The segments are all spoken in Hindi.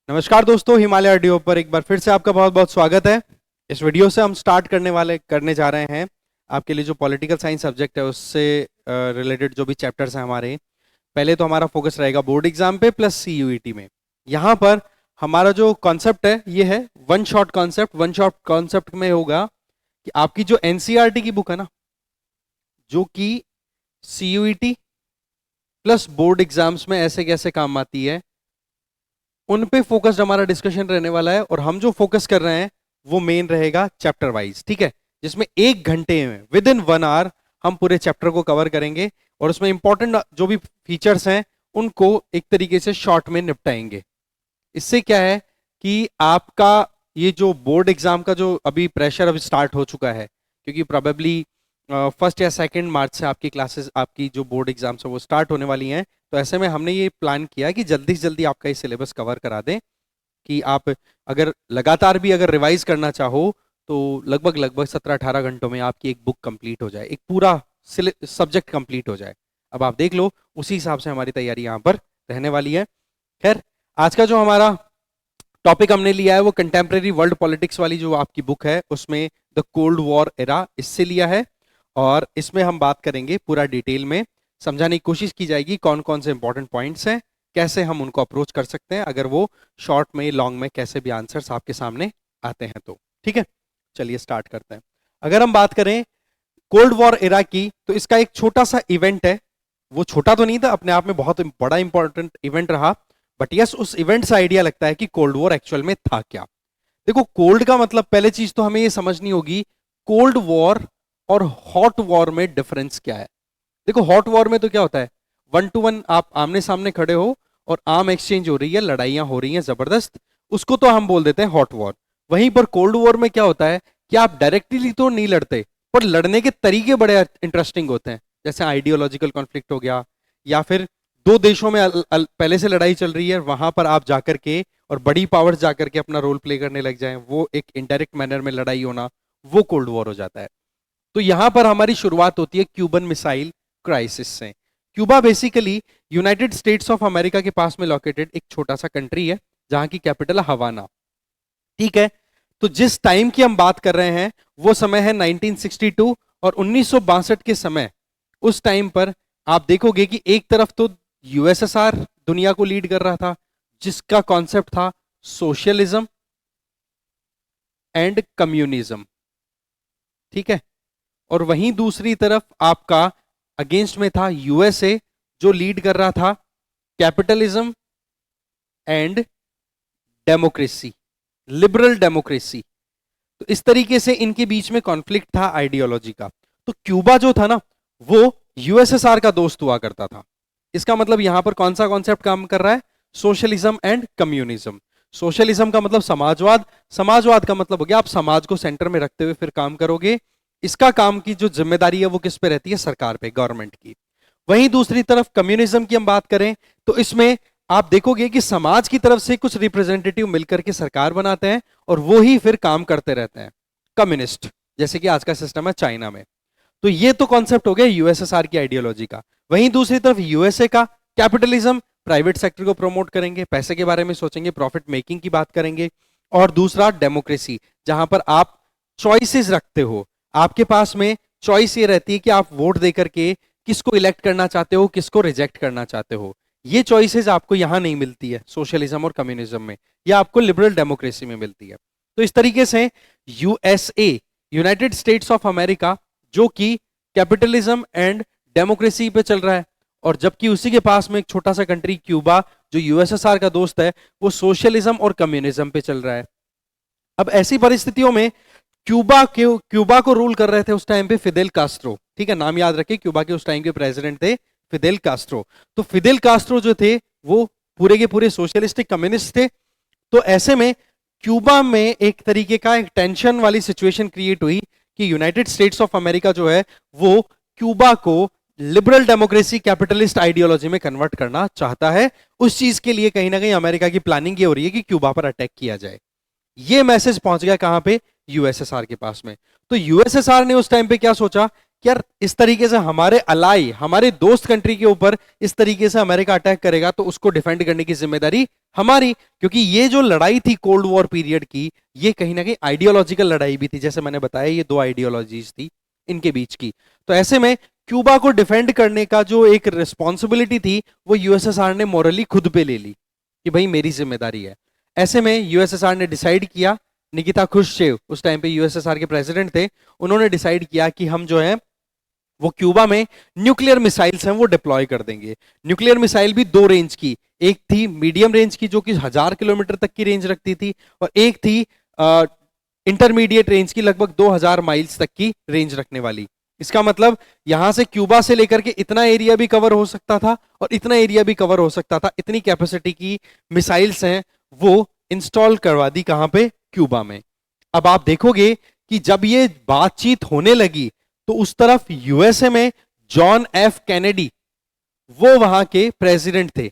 नमस्कार दोस्तों, हिमालय ऑडियो पर एक बार फिर से आपका बहुत बहुत स्वागत है। इस वीडियो से हम स्टार्ट करने जा रहे हैं आपके लिए जो पॉलिटिकल साइंस सब्जेक्ट है उससे रिलेटेड जो भी चैप्टर्स हैं हमारे। पहले तो हमारा फोकस रहेगा बोर्ड एग्जाम पे प्लस सीयूईटी में। यहाँ पर हमारा जो कॉन्सेप्ट है ये है one shot concept. One shot concept में होगा कि आपकी जो एनसीईआरटी की बुक है ना, जो कि सीयूईटी प्लस बोर्ड एग्जाम्स में ऐसे कैसे काम आती है, उन पे फोकस्ड हमारा डिस्कशन रहने वाला है। और हम जो फोकस कर रहे हैं वो मेन रहेगा चैप्टर वाइज, ठीक है, जिसमें 1 घंटे में विद इन 1 आवर हम पूरे चैप्टर को कवर करेंगे और उसमें इंपॉर्टेंट जो भी फीचर्स हैं उनको एक तरीके से शॉर्ट में निपटाएंगे। इससे क्या है कि आपका ये जो बोर्ड एग्जाम का जो अभी प्रेशर अभी स्टार्ट हो चुका है, क्योंकि प्रोबेबली 1 या 2 मार्च से आपकी क्लासेस, आपकी जो बोर्ड एग्जाम्स है वो स्टार्ट होने वाली हैं। तो ऐसे में हमने ये प्लान किया कि जल्दी से जल्दी आपका ये सिलेबस कवर करा दें कि आप अगर लगातार भी अगर रिवाइज करना चाहो तो लगभग लगभग 17-18 घंटों में आपकी एक बुक कंप्लीट हो जाए, एक पूरा सब्जेक्ट कंप्लीट हो जाए। अब आप देख लो, उसी हिसाब से हमारी तैयारी यहाँ पर रहने वाली है। खैर, आज का जो हमारा टॉपिक हमने लिया है वो कंटेम्प्रेरी वर्ल्ड पॉलिटिक्स वाली जो आपकी बुक है उसमें द कोल्ड वॉर एरा, इससे लिया है। और इसमें हम बात करेंगे पूरा डिटेल में, समझाने की कोशिश की जाएगी कौन कौन से इंपॉर्टेंट पॉइंट्स हैं, कैसे हम उनको अप्रोच कर सकते हैं अगर वो शॉर्ट में लॉन्ग में कैसे भी आंसर्स आपके सामने आते हैं तो। ठीक है, चलिए स्टार्ट करते हैं। अगर हम बात करें कोल्ड वॉर एरा की, तो इसका एक छोटा सा इवेंट है। वो छोटा तो नहीं था, अपने आप में बहुत बड़ा इंपॉर्टेंट इवेंट रहा, बट यस उस इवेंट से आइडिया लगता है कि कोल्ड वॉर एक्चुअल में था क्या। देखो, कोल्ड का मतलब पहले चीज तो हमें ये समझनी होगी, कोल्ड वॉर और हॉट वॉर में डिफरेंस क्या है। देखो, हॉट वॉर में तो क्या होता है, 1 to 1 आप आमने सामने खड़े हो और आर्म एक्सचेंज हो रही है, लड़ाइयां हो रही हैं जबरदस्त, उसको तो हम बोल देते हैं हॉट वॉर। वहीं पर कोल्ड वॉर में क्या होता है कि आप डायरेक्टली तो नहीं लड़ते, पर लड़ने के तरीके बड़े इंटरेस्टिंग होते हैं। जैसे आइडियोलॉजिकल कॉन्फ्लिक्ट हो गया, या फिर दो देशों में पहले से लड़ाई चल रही है, वहां पर आप जाकर के और बड़ी पावर्स जाकर के अपना रोल प्ले करने लग जाएं, वो एक इनडायरेक्ट मैनर में लड़ाई होना, वो कोल्ड वॉर हो जाता है। तो यहां पर हमारी शुरुआत होती है क्यूबन मिसाइल क्राइसिस से। Cuba basically United states of America के पास में लोकेटेड एक छोटा सा कंट्री है जहां की कैपिटल है हवाना। ठीक है, तो जिस टाइम की हम बात कर रहे हैं वो समय है 1962 और 1962 के समय। उस टाइम पर आप देखोगे कि एक तरफ तो यूएसएसआर दुनिया को लीड कर रहा था, जिसका कॉन्सेप्ट था सोशलिज्म एंड कम्युनिज्म। ठीक है, और वहीं दूसरी तरफ आपका अगेंस्ट में था यूएसए, जो लीड कर रहा था capitalism and democracy, liberal democracy. तो इस तरीके से इनके बीच में कॉन्फ्लिक्ट था आइडियोलॉजी का। तो क्यूबा जो था ना, वो यूएसएसआर का दोस्त हुआ करता था। इसका मतलब यहां पर कौन सा कॉन्सेप्ट काम कर रहा है, सोशलिज्म एंड कम्युनिज्म। सोशलिज्म का मतलब समाजवाद, समाजवाद का मतलब हो गया आप समाज को सेंटर में रखते हुए फिर काम करोगे। इसका काम की जो जिम्मेदारी है वो किस पे रहती है, सरकार पे, गवर्नमेंट की। वहीं दूसरी तरफ कम्युनिज्म की हम बात करें तो इसमें आप देखोगे कि समाज की तरफ से कुछ रिप्रेजेंटेटिव मिलकर के सरकार बनाते हैं और वो ही फिर काम करते रहते हैं, कम्युनिस्ट, जैसे कि आज का सिस्टम है चाइना में। तो ये तो कॉन्सेप्ट हो गया यूएसएसआर की आइडियोलॉजी का। वहीं दूसरी तरफ यूएसए का कैपिटलिज्म, प्राइवेट सेक्टर को प्रमोट करेंगे, पैसे के बारे में सोचेंगे, प्रॉफिट मेकिंग की बात करेंगे। और दूसरा डेमोक्रेसी, जहां पर आप चॉइसेस रखते हो, आपके पास में चॉइस ये रहती है कि आप वोट देकर के किसको इलेक्ट करना चाहते हो, किसको रिजेक्ट करना चाहते हो। ये चॉइसेस आपको यहां नहीं मिलती है सोशलिज्म और कम्युनिज्म में, या आपको लिबरल डेमोक्रेसी में मिलती है। तो इस तरीके से USA, United states of America, जो कि कैपिटलिज्म एंड डेमोक्रेसी पे चल रहा है, और जबकि उसी के पास में एक छोटा सा कंट्री क्यूबा, जो यूएसएसआर का दोस्त है, वो सोशलिज्म और कम्युनिज्म पे चल रहा है। अब ऐसी परिस्थितियों में क्यूबा को रूल कर रहे थे उस टाइम पे फिदेल कास्ट्रो। ठीक है, नाम याद रखिए, क्यूबा के उस टाइम के प्रेसिडेंट थे फिदेल कास्ट्रो। तो फिदेल कास्ट्रो जो थे वो पूरे के पूरे सोशलिस्टिक कम्युनिस्ट थे। तो ऐसे में क्यूबा में एक तरीके का एक टेंशन वाली सिचुएशन क्रिएट हुई कि यूनाइटेड स्टेट्स ऑफ अमेरिका जो है वो क्यूबा को लिबरल डेमोक्रेसी कैपिटलिस्ट आइडियोलॉजी में कन्वर्ट करना चाहता है। उस चीज के लिए कहीं ना कहीं अमेरिका की प्लानिंग ये हो रही है कि क्यूबा पर अटैक किया जाए। ये मैसेज पहुंच गया कहां पे, यूएसएसआर के पास में। तो यूएसएसआर ने उस टाइम पे क्या सोचा कि यार इस तरीके से हमारे अलाई, हमारे दोस्त कंट्री के ऊपर इस तरीके से अमेरिका अटैक करेगा तो उसको डिफेंड करने की जिम्मेदारी हमारी। क्योंकि ये जो लड़ाई थी कोल्ड वॉर पीरियड की, ये कहीं ना कहीं आइडियोलॉजिकल लड़ाई भी थी, जैसे मैंने बताया ये दो आइडियोलॉजीज थी इनके बीच की। तो ऐसे में क्यूबा को डिफेंड करने का जो एक रिस्पॉन्सिबिलिटी थी वो यूएसएसआर ने मोरली खुद पे ले ली कि भाई मेरी जिम्मेदारी है। ऐसे में यूएसएसआर ने डिसाइड किया, निकिता खुश्चेव उस टाइम पे यूएसएसआर के प्रेसिडेंट थे, उन्होंने डिसाइड किया कि हम जो है वो क्यूबा में न्यूक्लियर मिसाइल्स हैं वो डिप्लॉय कर देंगे। न्यूक्लियर मिसाइल भी दो रेंज की, एक थी मीडियम रेंज की जो कि 1000 किलोमीटर तक की रेंज रखती थी, और एक थी इंटरमीडिएट रेंज की लगभग 2000 माइल्स तक की रेंज रखने वाली। इसका मतलब यहां से क्यूबा से लेकर के इतना एरिया भी कवर हो सकता था और इतना एरिया भी कवर हो सकता था, इतनी कैपेसिटी की मिसाइल्स हैं वो इंस्टॉल करवा दी कहां पे, क्यूबा में। अब आप देखोगे कि जब ये बातचीत होने लगी तो उस तरफ यूएसए में जॉन एफ कैनेडी वो वहां के प्रेसिडेंट थे।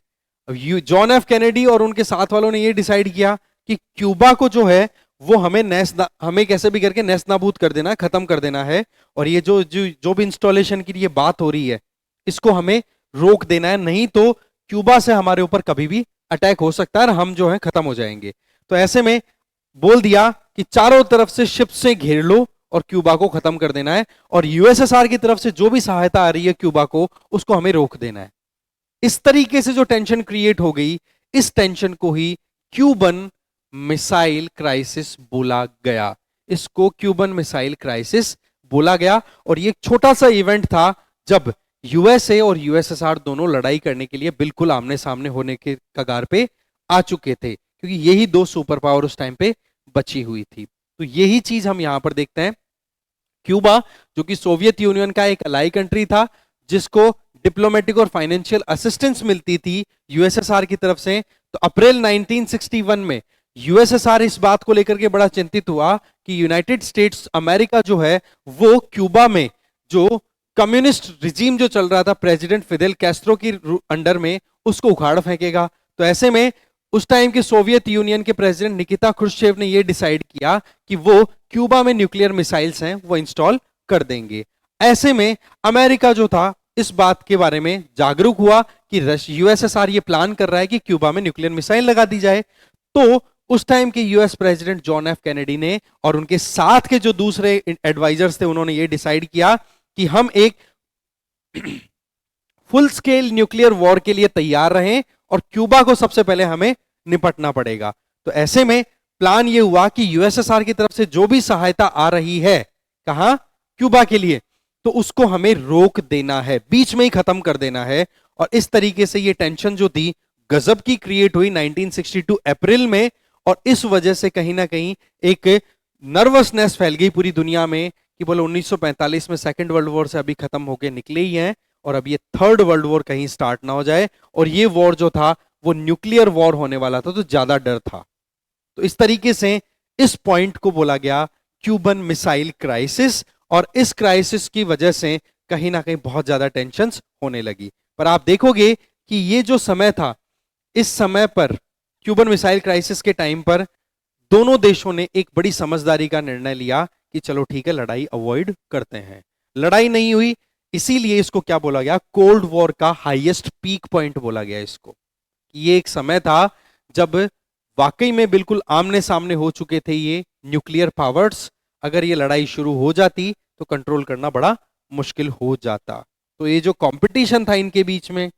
जॉन एफ कैनेडी और उनके साथ वालों ने ये डिसाइड किया कि क्यूबा को जो है वो हमें कैसे भी करके नेस्त नाबूद कर देना है, खत्म कर देना है, और ये जो भी इंस्टॉलेशन की ये बात हो रही है इसको हमें रोक देना है, नहीं तो क्यूबा से हमारे ऊपर कभी भी अटैक हो सकता है और हम जो है खत्म हो जाएंगे। तो ऐसे में बोल दिया कि चारों तरफ से शिप से घेर लो और क्यूबा को खत्म कर देना है, और यूएसएसआर की तरफ से जो भी सहायता आ रही है क्यूबा को उसको हमें रोक देना है। इस तरीके से जो टेंशन क्रिएट हो गई, इस टेंशन को ही क्यूबन मिसाइल क्राइसिस बोला गया। इसको क्यूबन मिसाइल क्राइसिस बोला गया, और ये एक छोटा सा इवेंट था जब यूएसए और यूएसएसआर दोनों लड़ाई करने के लिए बिल्कुल आमने सामने होने के कगार पे आ चुके थे, क्योंकि यही दो सुपर पावर उस टाइम पे बची हुई थी। तो यही चीज हम यहां पर देखते हैं। क्यूबा जो कि सोवियत यूनियन का एक अलाई कंट्री था, जिसको डिप्लोमेटिक और फाइनेंशियल असिस्टेंस मिलती थी यूएसएसआर की तरफ से, तो अप्रैल 1961 में यूएसएसआर इस बात को लेकर के बड़ा चिंतित हुआ कि यूनाइटेड स्टेट्स अमेरिका जो है वो क्यूबा में जो कम्युनिस्ट रिजीम जो चल रहा था प्रेसिडेंट फिदेल कैस्ट्रो की अंडर में, उसको उखाड़ फेंकेगा। तो ऐसे में उस टाइम के सोवियत यूनियन के प्रेसिडेंट निकिता खुश्चेव ने यह डिसाइड किया कि वो क्यूबा में न्यूक्लियर मिसाइल्स हैं वो इंस्टॉल कर देंगे। ऐसे में अमेरिका जो था इस बात के बारे में जागरूक हुआ कि यूएसएसआर ये प्लान कर रहा है कि क्यूबा में न्यूक्लियर मिसाइल लगा दी जाए। तो उस टाइम के US president John F Kennedy ने और उनके साथ के जो दूसरे एडवाइजर्स थे उन्होंने ये डिसाइड किया कि हम एक फुल स्केल न्यूक्लियर वॉर के लिए तैयार रहें और क्यूबा को सबसे पहले हमें निपटना पड़ेगा। तो ऐसे में प्लान ये हुआ कि यूएसएसआर की तरफ से जो भी सहायता आ रही है कहां, क्यूबा के लिए, तो उसको हमें रोक देना है, बीच में ही खत्म कर देना है। और इस तरीके से ये टेंशन जो थी गजब की क्रिएट हुई 1962 अप्रैल में, और इस वजह से कहीं ना कहीं एक नर्वसनेस फैल गई पूरी दुनिया में कि बोले 1945 में सेकेंड वर्ल्ड वॉर से अभी खत्म होके निकले ही हैं और अब ये थर्ड वर्ल्ड वॉर कहीं स्टार्ट ना हो जाए, और ये वॉर जो था वो न्यूक्लियर वॉर होने वाला था, तो ज्यादा डर था। तो इस तरीके से इस पॉइंट को बोला गया क्यूबन मिसाइल क्राइसिस, और इस क्राइसिस की वजह से कहीं ना कहीं बहुत ज्यादा टेंशन होने लगी। पर आप देखोगे कि ये जो समय था, इस समय पर क्यूबन मिसाइल क्राइसिस के टाइम पर दोनों देशों ने एक बड़ी समझदारी का निर्णय लिया कि चलो ठीक है लड़ाई अवॉइड करते हैं। लड़ाई नहीं हुई, इसीलिए इसको क्या बोला गया, कोल्ड वॉर का हाईएस्ट पीक पॉइंट बोला गया इसको। ये एक समय था जब वाकई में बिल्कुल आमने सामने हो चुके थे ये न्यूक्लियर पावर्स। अगर ये लड़ाई शुरू हो जाती तो कंट्रोल करना बड़ा मुश्किल हो जाता। तो ये जो कंपटीशन था इनके बीच में,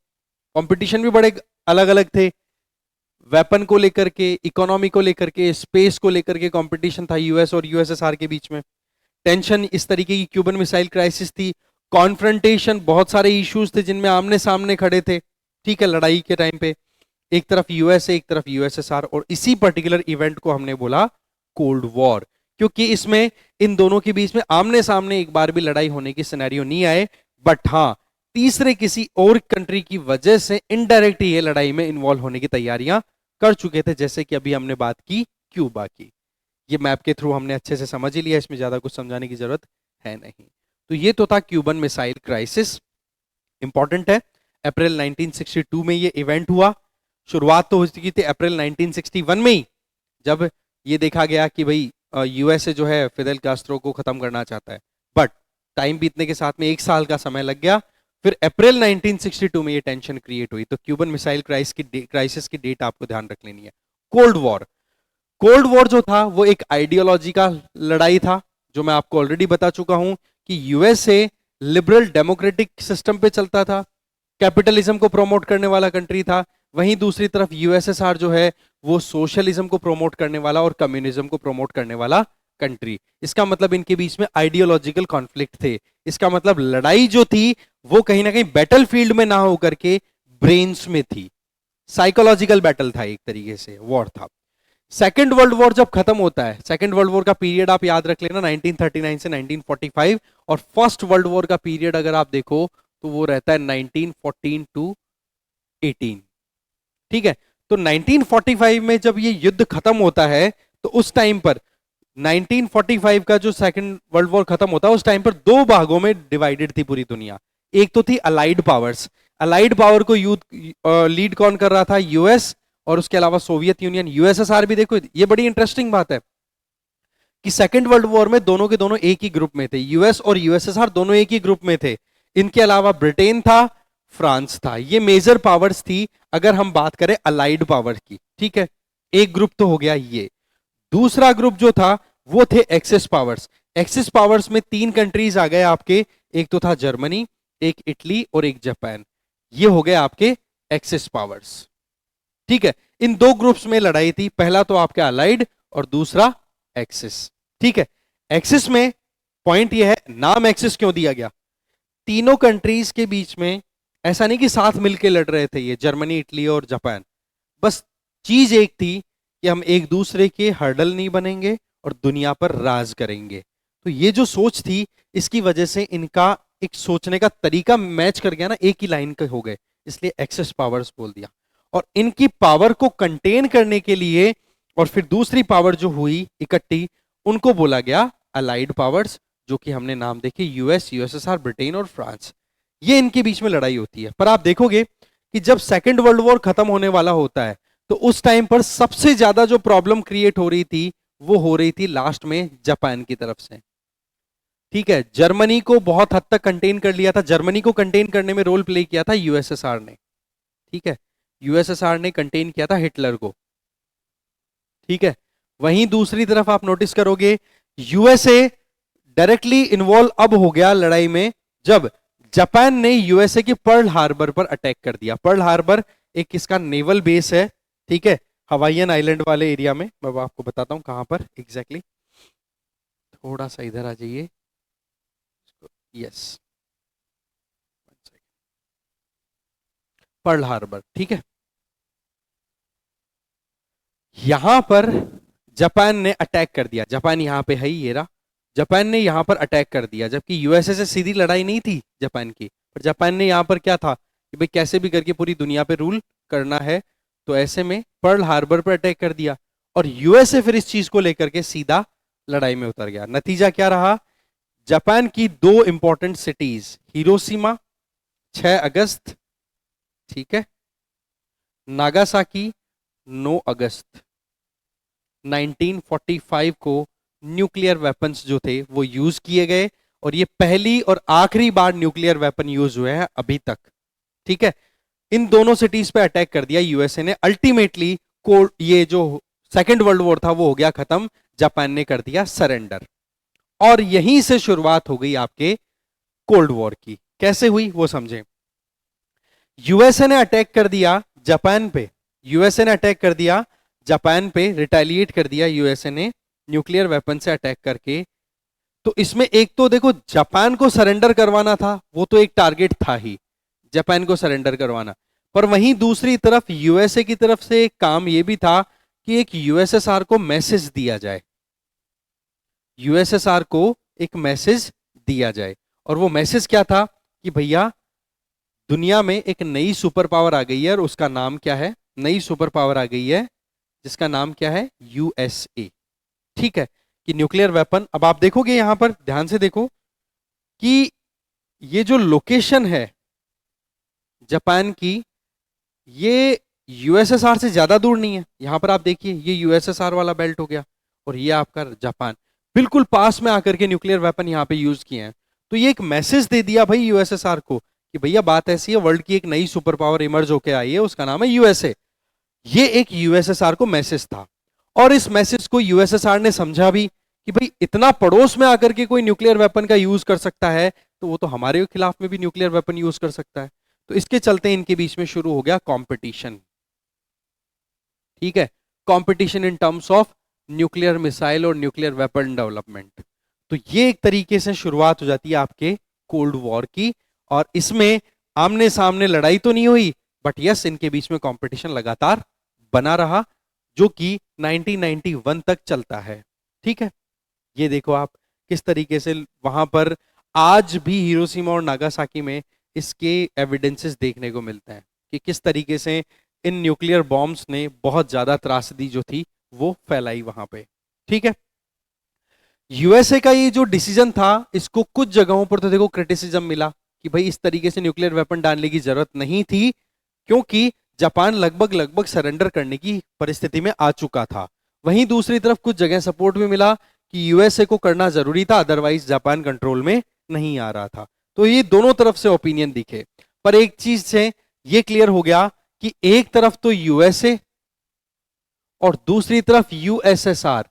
कंपटीशन भी बड़े अलग अलग थे, वेपन को लेकर के, इकोनॉमी को लेकर के, स्पेस को लेकर के कंपटीशन था यूएस और यूएसएसआर के बीच में। टेंशन इस तरीके की क्यूबन मिसाइल क्राइसिस थी, कॉन्फ्रंटेशन, बहुत सारे इश्यूज थे जिनमें आमने सामने खड़े थे, ठीक है, लड़ाई के टाइम पे एक तरफ यूएसए एक तरफ यूएसएसआर, और इसी पर्टिकुलर इवेंट को हमने बोला कोल्ड वॉर, क्योंकि इसमें इन दोनों के बीच में आमने सामने एक बार भी लड़ाई होने की सिनेरियो नहीं आए, बट हाँ तीसरे किसी और कंट्री की वजह से इनडायरेक्ट ये लड़ाई में इन्वॉल्व होने की तैयारियां कर चुके थे, जैसे कि अभी हमने बात की क्यूबा की। ये मैप के थ्रू हमने अच्छे से समझ ही लिया, इसमें ज्यादा कुछ समझाने की जरूरत है नहीं। तो ये तो था क्यूबन मिसाइल क्राइसिस, इंपॉर्टेंट है। अप्रैल 1962 में ये इवेंट हुआ। शुरुआत तो हो चुकी थी अप्रैल 1961 में ही, जब ये देखा गया कि भाई यूएसए जो है फिदेल कास्ट्रो को खत्म करना चाहता है, बट टाइम बीतने के साथ में 1 साल का समय लग गया। फिर अप्रैल 1962 में ये टेंशन क्रिएट हुई। तो क्यूबन मिसाइल क्राइसिस की डेट आपको ध्यान रख लेनी है। कोल्ड वॉर, कोल्ड वॉर जो था वो एक आइडियोलॉजी का लड़ाई था, जो मैं आपको ऑलरेडी बता चुका हूं कि यूएसए लिबरल डेमोक्रेटिक सिस्टम पे चलता था, कैपिटलिज्म को प्रमोट करने वाला कंट्री था। वहीं दूसरी तरफ यूएसएसआर जो है वो सोशलिज्म को प्रमोट करने वाला और कम्युनिज्म को प्रमोट करने वाला कंट्री। इसका मतलब इनके बीच में आइडियोलॉजिकल कॉन्फ्लिक्ट थे। इसका मतलब लड़ाई जो थी वो कहीं ना कहीं बैटल फील्ड में ना होकर के ब्रेन्स में थी। साइकोलॉजिकल बैटल था, एक तरीके से वॉर था। सेकेंड वर्ल्ड वॉर जब खत्म होता है, सेकेंड वर्ल्ड वॉर का पीरियड आप याद रख लेना 1939 से 1945, और फर्स्ट वर्ल्ड वॉर का पीरियड अगर आप देखो तो वो रहता है 1914 टू 18। ठीक है, तो 1945 में जब ये युद्ध खत्म होता है तो उस टाइम पर 1945 का जो सेकेंड वर्ल्ड वॉर खत्म होता है उस टाइम पर दो भागों में डिवाइडेड थी पूरी दुनिया। एक तो थी अलाइड पावर्स, अलाइड पावर को लीड कौन कर रहा था? यूएस, और उसके अलावा सोवियत यूनियन, यूएसएसआर भी। देखो ये बड़ी इंटरेस्टिंग बात है कि सेकेंड वर्ल्ड वॉर में दोनों के दोनों एक ही ग्रुप में थे, यूएस और यूएसएसआर दोनों एक ही ग्रुप में थे। इनके अलावा ब्रिटेन था, फ्रांस था, ये मेजर पावर्स थी अगर हम बात करें अलाइड पावर की। ठीक है, एक ग्रुप तो हो गया ये। दूसरा ग्रुप जो था वो थे एक्सिस पावर्स। एक्सिस पावर्स में 3 कंट्रीज आ गए आपके, एक तो था जर्मनी, एक इटली और एक जापान। ये हो गए आपके एक्सिस पावर्स। ठीक है, इन दो ग्रुप्स में लड़ाई थी, पहला तो आपका अलाइड और दूसरा एक्सिस। ठीक है, एक्सिस में पॉइंट ये है, नाम एक्सिस क्यों दिया गया? तीनों कंट्रीज के बीच में ऐसा नहीं कि साथ मिलके लड़ रहे थे ये, जर्मनी, इटली और जापान, बस चीज एक थी कि हम एक दूसरे के हर्डल नहीं बनेंगे और दुनिया पर राज करेंगे। तो ये जो सोच थी, इसकी वजह से इनका एक सोचने का तरीका मैच कर गया ना, एक ही लाइन के हो गए, इसलिए एक्सेस पावर्स बोल दिया। और इनकी पावर को कंटेन करने के लिए और फिर दूसरी पावर जो हुई इकट्ठी, उनको बोला गया अलाइड पावर्स, जो कि हमने नाम देखे यूएस, यूएसएसआर, ब्रिटेन और फ्रांस। ये इनके बीच में लड़ाई होती है। पर आप देखोगे कि जब सेकेंड वर्ल्ड वॉर खत्म होने वाला होता है तो उस टाइम पर सबसे ज्यादा जो प्रॉब्लम क्रिएट हो रही थी वो हो रही थी लास्ट में जापान की तरफ से। ठीक है, जर्मनी को बहुत हद तक कंटेन कर लिया था, जर्मनी को कंटेन करने में रोल प्ले किया था यूएसएसआर ने। ठीक है, यूएसएसआर ने कंटेन किया था हिटलर को। ठीक है, वहीं दूसरी तरफ आप नोटिस करोगे यूएसए डायरेक्टली इन्वॉल्व अब हो गया लड़ाई में जब जापान ने यूएसए के पर्ल हार्बर पर अटैक कर दिया। पर्ल हार्बर एक इसका नेवल बेस है, ठीक है, हवाईयन आइलैंड वाले एरिया में। मैं आपको बताता हूं कहां पर एग्जैक्टली, थोड़ा सा इधर आ जाइए। Yes, Pearl Harbor. ठीक है, यहां पर जापान ने अटैक कर दिया। जापान यहां पे है ही, ये रहा, जापान ने यहां पर अटैक कर दिया, जबकि यूएसए से सीधी लड़ाई नहीं थी जापान की, पर जापान ने यहां पर क्या था कि भाई कैसे भी करके पूरी दुनिया पे रूल करना है, तो ऐसे में पर्ल हार्बर पर अटैक कर दिया और यूएसए फिर इस चीज को लेकर के सीधा लड़ाई में उतर गया। नतीजा क्या रहा? जापान की 2 इंपॉर्टेंट सिटीज, हिरोशिमा 6 अगस्त, ठीक है, नागासाकी 9 अगस्त 1945 को न्यूक्लियर वेपन्स जो थे वो यूज किए गए, और ये पहली और आखिरी बार न्यूक्लियर वेपन यूज हुए हैं अभी तक। ठीक है, इन दोनों सिटीज पे अटैक कर दिया यूएसए ने। अल्टीमेटली ये जो सेकेंड वर्ल्ड वॉर था वो हो गया खत्म, जापान ने कर दिया सरेंडर, और यहीं से शुरुआत हो गई आपके कोल्ड वॉर की। कैसे हुई वो समझें। यूएसए ने अटैक कर दिया जापान पे, यूएसए ने अटैक कर दिया जापान पे, रिटेलिएट कर दिया यूएसए ने न्यूक्लियर वेपन से अटैक करके। तो इसमें एक तो देखो जापान को सरेंडर करवाना था, वो तो एक टारगेट था ही, जापान को सरेंडर करवाना, पर वहीं दूसरी तरफ यूएसए की तरफ से एक काम ये भी था कि एक यूएसएसआर को मैसेज दिया जाए, यूएसएसआर को एक मैसेज दिया जाए। और वो मैसेज क्या था कि भैया दुनिया में एक नई सुपर पावर आ गई है, और उसका नाम क्या है? नई सुपर पावर आ गई है जिसका नाम क्या है? यूएसए। ठीक है, कि न्यूक्लियर वेपन। अब आप देखोगे यहां पर ध्यान से देखो कि ये जो लोकेशन है जापान की, ये यूएसएसआर से ज्यादा दूर नहीं है। यहां पर आप देखिए ये यूएसएसआर वाला बेल्ट हो गया और ये आपका जापान, बिल्कुल पास में आकर के न्यूक्लियर वेपन यहां पे यूज किए हैं। तो ये एक मैसेज दे दिया भाई यूएसएसआर को कि भैया बात ऐसी है, वर्ल्ड की एक नई सुपर पावर इमर्ज होके आई है, उसका नाम है यूएसए। ये एक यूएसएसआर को मैसेज था, और इस मैसेज को यूएसएसआर ने समझा भी कि भाई इतना पड़ोस में आकर के कोई न्यूक्लियर वेपन का यूज कर सकता है, तो वो तो हमारे खिलाफ में भी न्यूक्लियर वेपन यूज कर सकता है। तो इसके चलते इनके बीच में शुरू हो गया कंपटीशन। ठीक है, competition in terms of nuclear missile और न्यूक्लियर वेपन डेवलपमेंट। तो ये एक तरीके से शुरुआत हो जाती है आपके कोल्ड वॉर की, और इसमें आमने सामने लड़ाई तो नहीं हुई, बट यस इनके बीच में कंपटीशन लगातार बना रहा, जो कि 1991 तक चलता है। ठीक है, ये देखो आप किस तरीके से वहां पर आज भी हिरोशिमा और नागासाकी में इसके एविडेंसेस देखने को मिलते हैं कि किस तरीके से इन न्यूक्लियर बॉम्ब्स ने बहुत ज्यादा त्रासदी जो थी वो फैलाई वहां पे। ठीक है, यूएसए का ये जो डिसीजन था, इसको कुछ जगहों पर तो देखो क्रिटिसिज्म मिला कि भाई इस तरीके से न्यूक्लियर वेपन डालने की जरूरत नहीं थी, क्योंकि जापान लगभग लगभग सरेंडर करने की परिस्थिति में आ चुका था। वहीं दूसरी तरफ कुछ जगह सपोर्ट भी मिला कि यूएसए को करना जरूरी था, अदरवाइज जापान कंट्रोल में नहीं आ रहा था। तो ये दोनों तरफ से ओपिनियन दिखे, पर एक चीज से ये क्लियर हो गया कि एक तरफ तो यूएसए और दूसरी तरफ यूएसएसआर,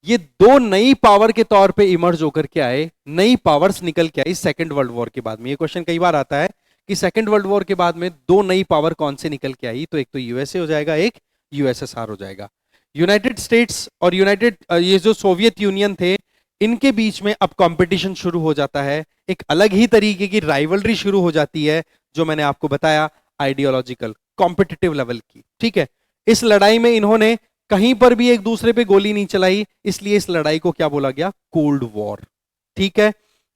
ये दो नई पावर के तौर पे इमर्ज होकर के आए, नई पावर्स निकल के आई सेकेंड वर्ल्ड वॉर के बाद में। ये क्वेश्चन कई बार आता है कि सेकेंड वर्ल्ड वॉर के बाद में दो नई पावर कौन से निकल के आई, तो एक तो यूएसए हो जाएगा, एक यूएसएसआर हो जाएगा। यूनाइटेड स्टेट्स और ये जो सोवियत यूनियन थे, इनके बीच में अब कंपटीशन शुरू हो जाता है, एक अलग ही तरीके की राइवलरी शुरू हो जाती है, जो मैंने आपको बताया आइडियोलॉजिकल कॉम्पिटिटिव लेवल की। ठीक है, इस लड़ाई में इन्होंने कहीं पर भी एक दूसरे पे गोली नहीं चलाई, इसलिए इस लड़ाई को क्या बोला गया, कोल्ड वॉर। ठीक है,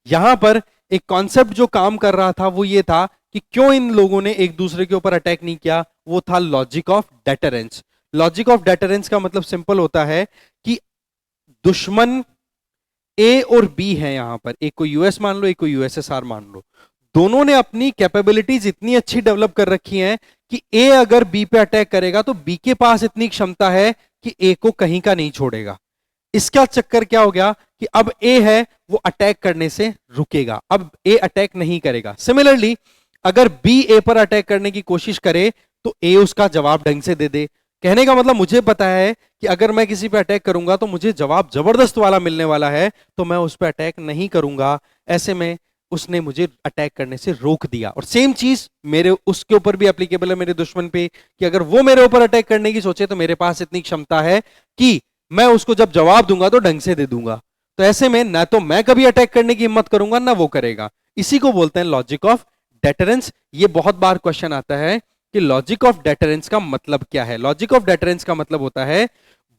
यहां पर एक कॉन्सेप्ट जो काम कर रहा था वो ये था कि क्यों इन लोगों ने एक दूसरे के ऊपर अटैक नहीं किया, वो था logic of deterrence. Logic of deterrence का मतलब सिंपल होता है कि दुश्मन ए और बी है, यहां पर एक को यूएस मान लो, एक को यूएसएसआर मान लो, दोनों ने अपनी कैपेबिलिटीज इतनी अच्छी डेवलप कर रखी हैं कि ए अगर बी पे अटैक करेगा तो बी के पास इतनी क्षमता है कि ए को कहीं का नहीं छोड़ेगा। इसका चक्कर क्या हो गया कि अब ए है वो अटैक करने से रुकेगा, अब ए अटैक नहीं करेगा। सिमिलरली अगर बी ए पर अटैक करने की कोशिश करे तो ए उसका जवाब ढंग से दे दे। कहने का मतलब मुझे पता है कि अगर मैं किसी पे अटैक करूंगा तो मुझे जवाब जबरदस्त वाला मिलने वाला है, तो मैं उस पर अटैक नहीं करूंगा। ऐसे में उसने मुझे अटैक करने से रोक दिया। और सेम चीज मेरे उसके ऊपर भी एप्लीकेबल है, मेरे दुश्मन पे, कि अगर वो मेरे ऊपर अटैक करने की सोचे तो मेरे पास इतनी क्षमता है कि मैं उसको जब जवाब दूंगा तो ढंग से दे दूंगा। तो ऐसे में ना तो मैं कभी अटैक करने की हिम्मत करूंगा ना वो करेगा। इसी को बोलते हैं लॉजिक ऑफ डेटरेंस। ये बहुत बार क्वेश्चन आता है कि लॉजिक ऑफ डेटरेंस का मतलब क्या है। लॉजिक ऑफ डेटरेंस का मतलब होता है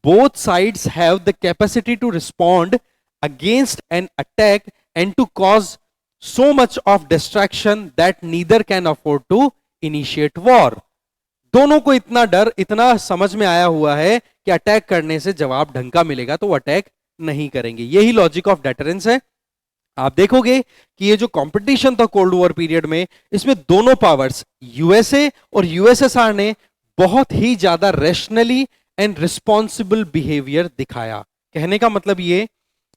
both sides have the capacity to respond against an attack and to cause so much of distraction that neither can afford to initiate war। दोनों को इतना डर, इतना समझ में आया हुआ है कि अटैक करने से जवाब ढंग का मिलेगा तो वो अटैक नहीं करेंगे। यही लॉजिक ऑफ डेटरेंस है। आप देखोगे कि ये जो कंपटीशन था कोल्ड वॉर पीरियड में, इसमें दोनों पावर्स यूएसए और यूएसएसआर ने बहुत ही ज्यादा रैशनली एंड रिस्पॉन्सिबल बिहेवियर दिखाया। कहने का मतलब ये,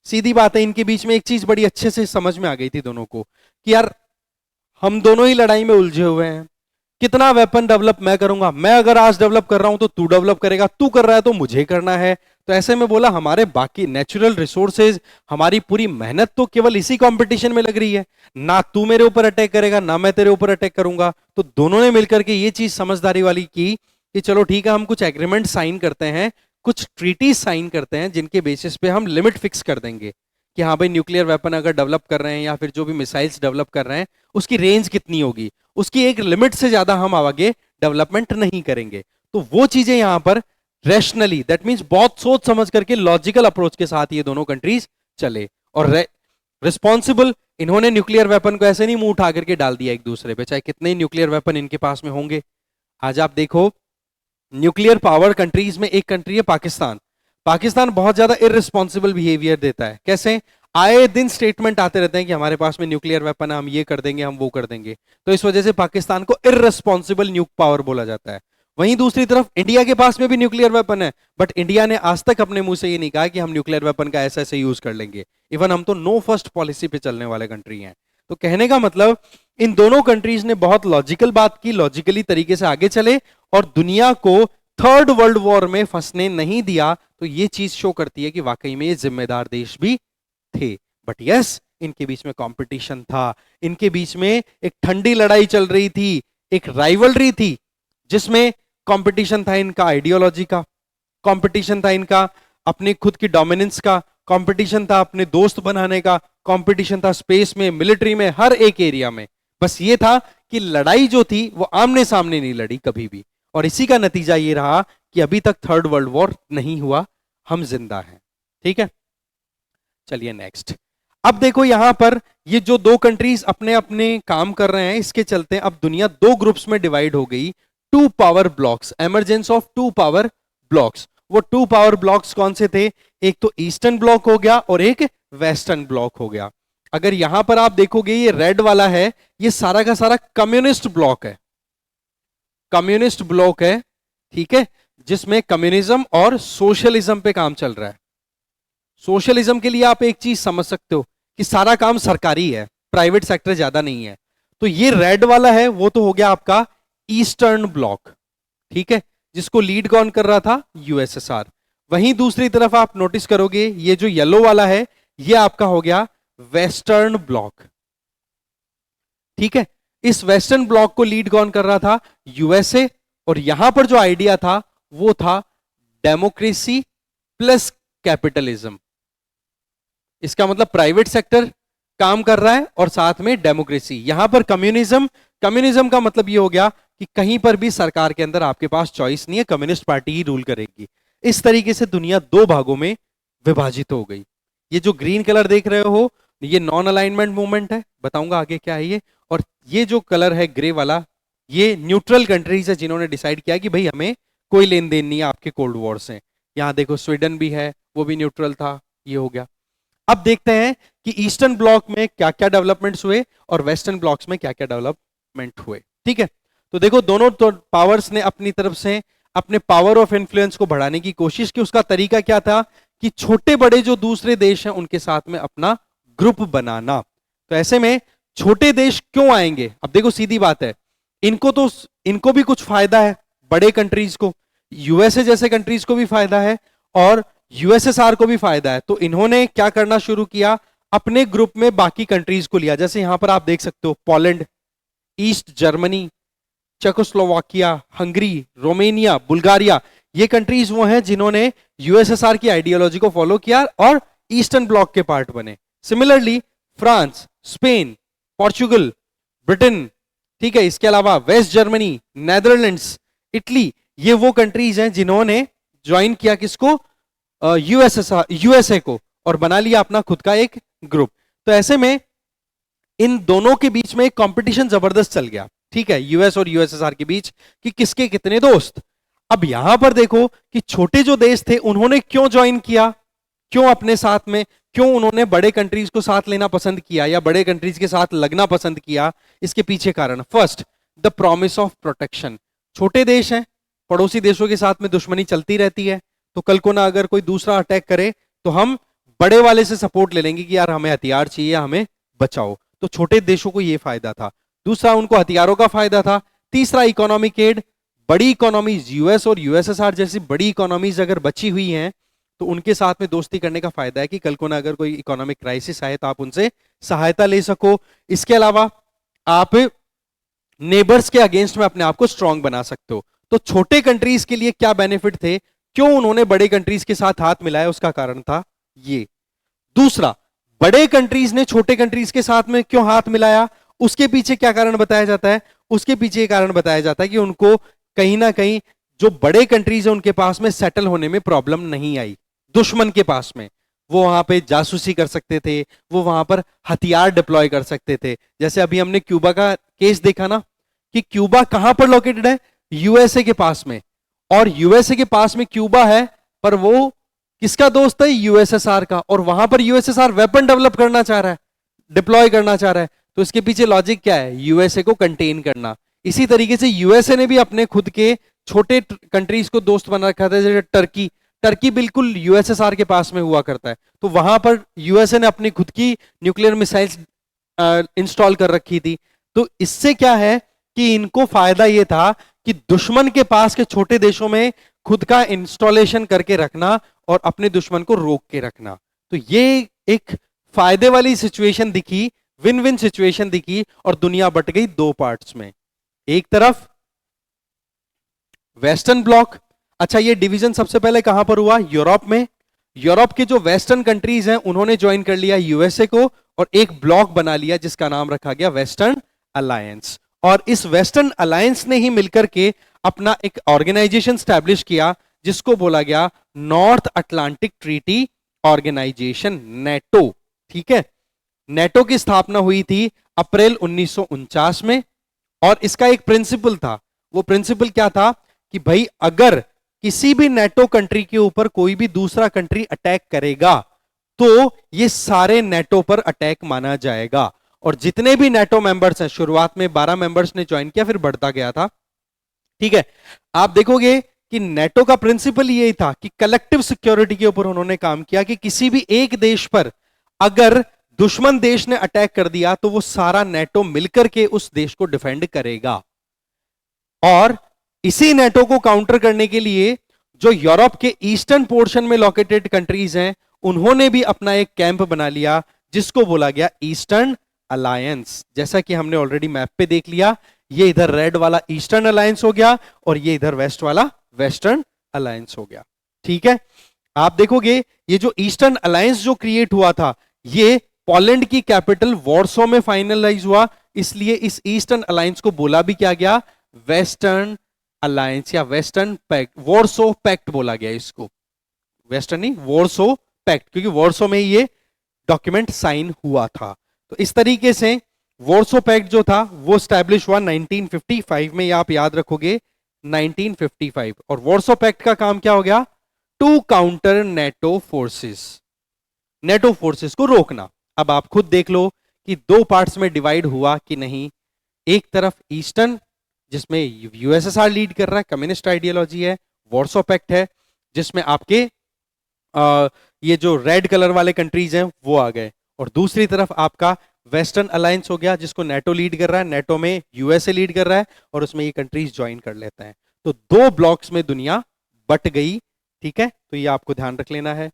सीधी बात है, इनके बीच में एक चीज बड़ी अच्छे से समझ में आ गई थी दोनों को कि यार हम दोनों ही लड़ाई में उलझे हुए हैं। कितना वेपन डेवलप मैं करूंगा, मैं अगर आज डेवलप कर रहा हूं तो तू डेवलप करेगा, तू कर रहा है तो मुझे करना है। तो ऐसे में बोला हमारे बाकी नेचुरल रिसोर्सेज, हमारी पूरी मेहनत तो केवल इसी कंपटीशन में लग रही है, ना तू मेरे ऊपर अटैक करेगा ना मैं तेरे ऊपर अटैक करूंगा। तो दोनों ने मिलकर के ये चीज समझदारी वाली की कि चलो ठीक है, हम कुछ एग्रीमेंट साइन करते हैं, कुछ ट्रीटी साइन करते हैं, जिनके बेसिस पे हम लिमिट फिक्स कर देंगे कि हाँ भाई न्यूक्लियर वेपन अगर डेवलप कर रहे हैं या फिर जो भी मिसाइल्स डेवलप कर रहे हैं उसकी रेंज कितनी होगी, उसकी एक लिमिट से ज्यादा हम आगे डेवलपमेंट नहीं करेंगे। तो वो चीजें यहां पर रैशनली, दैट मींस बहुत सोच समझ करके लॉजिकल अप्रोच के साथ ये दोनों कंट्रीज चले। और रिस्पॉन्सिबल, इन्होंने न्यूक्लियर वेपन को ऐसे नहीं मुंह उठा करके डाल दिया एक दूसरे पे, चाहे कितने न्यूक्लियर वेपन इनके पास में होंगे। आज आप देखो न्यूक्लियर पावर कंट्रीज में एक कंट्री है पाकिस्तान। पाकिस्तान बहुत ज्यादा इररिस्पॉन्सिबल बिहेवियर देता है। कैसे? आए दिन स्टेटमेंट आते रहते हैं कि हमारे पास में न्यूक्लियर वेपन है, हम ये कर देंगे, हम वो कर देंगे। तो इस वजह से पाकिस्तान को इररिस्पॉन्सिबल न्यूक पावर बोला जाता है। वहीं दूसरी तरफ इंडिया के पास में भी न्यूक्लियर वेपन है, बट इंडिया ने आज तक अपने मुंह से ये नहीं कहा कि हम न्यूक्लियर वेपन का ऐसे ऐसे यूज कर लेंगे। इवन हम तो नो फर्स्ट पॉलिसी पे चलने वाले कंट्री हैं। तो कहने का मतलब इन दोनों कंट्रीज ने बहुत लॉजिकल बात की, लॉजिकली तरीके से आगे चले और दुनिया को थर्ड वर्ल्ड वॉर में फंसने नहीं दिया। तो ये चीज शो करती है कि वाकई में ये जिम्मेदार देश भी थे। बट यस, इनके बीच में कंपटीशन था, इनके बीच में एक ठंडी लड़ाई चल रही थी, एक राइवलरी थी, जिसमें कंपटीशन था इनका आइडियोलॉजी का, कंपटीशन था इनका अपनी खुद की डोमिनेंस का, कंपटीशन था अपने दोस्त बनाने का, कंपटीशन था स्पेस में, मिलिट्री में, हर एक एरिया में। बस ये था कि लड़ाई जो थी वो आमने सामने नहीं लड़ी कभी भी, और इसी का नतीजा ये रहा कि अभी तक थर्ड वर्ल्ड वॉर नहीं हुआ, हम जिंदा हैं। ठीक है, चलिए नेक्स्ट। अब देखो यहां पर ये जो दो कंट्रीज अपने अपने काम कर रहे हैं, इसके चलते अब दुनिया दो ग्रुप्स में डिवाइड हो गई, two power blocks, emergence of two power blocks. वो टू पावर ब्लॉक्स कौन से थे? एक तो ईस्टर्न ब्लॉक हो गया और एक वेस्टर्न ब्लॉक हो गया। अगर यहां पर आप देखोगे ये रेड वाला है, ये सारा का सारा कम्युनिस्ट ब्लॉक है, कम्युनिस्ट ब्लॉक है, ठीक है, जिसमें कम्युनिज्म और सोशलिज्म पे काम चल रहा है। सोशलिज्म के लिए आप एक चीज समझ सकते हो कि सारा काम सरकारी है, प्राइवेट सेक्टर ज्यादा नहीं है। तो ये रेड वाला है वो तो हो गया आपका ईस्टर्न ब्लॉक, ठीक है, जिसको लीड कौन कर रहा था? यूएसएसआर। वहीं दूसरी तरफ आप नोटिस करोगे ये जो येलो वाला है ये आपका हो गया वेस्टर्न ब्लॉक, ठीक है। इस वेस्टर्न ब्लॉक को लीड कौन कर रहा था? यूएसए। और यहां पर जो आइडिया था वो था डेमोक्रेसी प्लस कैपिटलिज्म। इसका मतलब प्राइवेट सेक्टर काम कर रहा है और साथ में डेमोक्रेसी। यहां पर कम्युनिज्म, कम्युनिज्म का मतलब ये हो गया कि कहीं पर भी सरकार के अंदर आपके पास चॉइस नहीं है, कम्युनिस्ट पार्टी ही रूल करेगी। इस तरीके से दुनिया दो भागों में विभाजित हो गई। ये जो ग्रीन कलर देख रहे हो ये नॉन अलाइनमेंट मूवमेंट है, बताऊंगा आगे क्या है ये। और ये जो कलर है ग्रे वाला, ये न्यूट्रल कंट्रीज है जिन्होंने डिसाइड किया कि भाई हमें कोई लेन देन नहीं है आपके कोल्ड वॉर से। यहां देखो स्वीडन भी है, वो भी न्यूट्रल था, ये हो गया। अब देखते हैं कि ईस्टर्न ब्लॉक में क्या क्या डेवलपमेंट्स हुए और वेस्टर्न ब्लॉक्स में क्या क्या डेवलपमेंट हुए, ठीक है। तो देखो दोनों तो पावर्स ने अपनी तरफ से अपने पावर ऑफ इन्फ्लुएंस को बढ़ाने की कोशिश की। उसका तरीका क्या था कि छोटे बड़े जो दूसरे देश हैं उनके साथ में अपना ग्रुप बनाना। तो ऐसे में छोटे देश क्यों आएंगे? अब देखो सीधी बात है, इनको भी कुछ फायदा है, बड़े कंट्रीज को, यूएसए जैसे कंट्रीज को भी फायदा है और यूएसएसआर को भी फायदा है। तो इन्होंने क्या करना शुरू किया, अपने ग्रुप में बाकी कंट्रीज को लिया। जैसे यहां पर आप देख सकते हो Poland, east Germany, Czechoslovakia, Hungary, Romania, Bulgaria, ये कंट्रीज वो हैं जिन्होंने यूएसएसआर की आइडियोलॉजी को फॉलो किया और ईस्टर्न ब्लॉक के पार्ट बने। Similarly France, Spain, Portugal, Britain, ठीक है, इसके अलावा वेस्ट जर्मनी, नेदरलैंड्स, इटली, ये वो कंट्रीज हैं जिन्होंने ज्वाइन किया किसको? यूएसए को, और बना लिया अपना खुद का एक ग्रुप। तो ऐसे में इन दोनों के बीच में एक कंपटीशन जबरदस्त चल गया, ठीक है, यूएस और यूएसएसआर के बीच कि किसके कितने दोस्त। अब यहां पर देखो कि छोटे जो देश थे उन्होंने क्यों ज्वाइन किया, क्यों अपने साथ में, क्यों उन्होंने बड़े कंट्रीज को साथ लेना पसंद किया या बड़े कंट्रीज के साथ लगना पसंद किया? इसके पीछे कारण, first the promise of protection. छोटे देश हैं, पड़ोसी देशों के साथ में दुश्मनी चलती रहती है, तो कल को ना अगर कोई दूसरा अटैक करे तो हम बड़े वाले से सपोर्ट ले लेंगे कि यार हमें हथियार चाहिए, हमें बचाओ। तो छोटे देशों को यह फायदा था। दूसरा, उनको हथियारों का फायदा था। तीसरा, इकोनॉमिक एड। बड़ी इकोनॉमीज, यूएस और यूएसएसआर जैसी बड़ी इकोनॉमीज अगर बची हुई हैं तो उनके साथ में दोस्ती करने का फायदा है कि कल को ना अगर कोई इकोनॉमिक क्राइसिस आए तो आप उनसे सहायता ले सको। इसके अलावा आप नेबर्स के अगेंस्ट में अपने आप को स्ट्रांग बना सकते हो। तो छोटे कंट्रीज के लिए क्या बेनिफिट थे, क्यों उन्होंने बड़े कंट्रीज के साथ हाथ मिलाया, उसका कारण था ये। दूसरा, बड़े कंट्रीज ने छोटे कंट्रीज के साथ में क्यों हाथ मिलाया, उसके पीछे क्या कारण बताया जाता है? उसके पीछे कारण बताया जाता है कि उनको कहीं ना कहीं जो बड़े कंट्रीज है उनके पास में सेटल होने में प्रॉब्लम नहीं आई। दुश्मन के पास में वो वहां पे जासूसी कर सकते थे, वो वहां पर हथियार डिप्लॉय कर सकते थे। जैसे अभी हमने क्यूबा का केस देखा ना, कि क्यूबा कहां पर लोकेटेड है? यूएसए के पास में। और यूएसए के पास में क्यूबा है, पर वो किसका दोस्त है? यूएसएसआर का। और वहां पर यूएसएसआर वेपन डेवलप करना चाह रहा है, डिप्लॉय करना चाह रहा है। तो इसके पीछे लॉजिक क्या है? यूएसए को कंटेन करना। इसी तरीके से यूएसए ने भी अपने खुद के छोटे कंट्रीज को दोस्त बना रखा था, जैसे टर्की। टर्की बिल्कुल यूएसएसआर के पास में हुआ करता है, तो वहां पर यूएसए ने अपनी खुद की न्यूक्लियर मिसाइल्स इंस्टॉल कर रखी थी। तो इससे क्या है कि इनको फायदा ये था कि दुश्मन के पास के छोटे देशों में खुद का इंस्टॉलेशन करके रखना और अपने दुश्मन को रोक के रखना। तो ये एक फायदे वाली सिचुएशन दिखी, विन विन सिचुएशन दिखी, और दुनिया बट गई दो पार्ट्स में। एक तरफ वेस्टर्न ब्लॉक। अच्छा, ये डिवीजन सबसे पहले कहां पर हुआ? यूरोप में। यूरोप के जो वेस्टर्न कंट्रीज हैं उन्होंने ज्वाइन कर लिया यूएसए को और एक ब्लॉक बना लिया जिसका नाम रखा गया वेस्टर्न अलायंस। और इस वेस्टर्न अलायंस ने ही मिलकर के अपना एक ऑर्गेनाइजेशन स्टैब्लिश किया जिसको बोला गया North Atlantic Treaty Organization, NATO. ठीक है, नेटो की स्थापना हुई थी अप्रैल 1949 में। और इसका एक प्रिंसिपल था। वो प्रिंसिपल क्या था कि भाई अगर किसी भी नेटो कंट्री के ऊपर कोई भी दूसरा कंट्री अटैक करेगा तो ये सारे नेटो पर अटैक माना जाएगा। और जितने भी नेटो मेंबर्स हैं, शुरुआत में 12 मेंबर्स ने ज्वाइन किया, फिर बढ़ता गया था। ठीक है, आप देखोगे कि नेटो का प्रिंसिपल यही था कि कलेक्टिव सिक्योरिटी के ऊपर उन्होंने काम किया कि किसी भी एक देश पर अगर दुश्मन देश ने अटैक कर दिया तो वो सारा नेटो मिलकर के उस देश को डिफेंड करेगा। और इसी नेटो को काउंटर करने के लिए जो यूरोप के ईस्टर्न पोर्शन में लोकेटेड कंट्रीज हैं उन्होंने भी अपना एक कैंप बना लिया जिसको बोला गया ईस्टर्न अलायंस। जैसा कि हमने ऑलरेडी मैप पे देख लिया, ये इधर रेड वाला ईस्टर्न अलायंस हो गया और ये इधर वेस्ट वाला वेस्टर्न अलायंस हो गया। ठीक है, आप देखोगे ये जो ईस्टर्न अलायंस जो क्रिएट हुआ था ये पोलैंड की कैपिटल वॉर्सो में फाइनलाइज हुआ, इसलिए इस ईस्टर्न अलायंस को बोला भी क्या गया? वेस्टर्न अलायंस या वेस्टर्न पैक्ट, वॉर्सो पैक्ट बोला गया इसको। वेस्टर्न नहीं, वॉर्सो पैक्ट, क्योंकि वॉर्सो में ये डॉक्यूमेंट साइन हुआ था। तो इस तरीके से वॉर्सो पैक्ट जो था वो स्टैब्लिश हुआ 1955 में, या आप याद रखोगे 1955। और वॉर्सो पैक्ट का काम क्या हो गया? To counter NATO forces, NATO forces को रोकना। अब आप खुद देख लो कि दो पार्ट्स में डिवाइड हुआ कि नहीं। एक तरफ ईस्टर्न जिसमें यूएसएसआर लीड कर रहा है, कम्युनिस्ट आइडियोलॉजी है, वॉर्सो पैक्ट है जिसमें आपके ये जो रेड कलर वाले कंट्रीज हैं वो आ गए, और दूसरी तरफ आपका वेस्टर्न अलायंस हो गया जिसको नेटो लीड कर रहा है, नेटो में यूएसए लीड कर रहा है और उसमें ये कंट्रीज ज्वाइन कर लेते हैं। तो दो ब्लॉक्स में दुनिया बट गई। ठीक है, तो ये आपको ध्यान रख लेना है।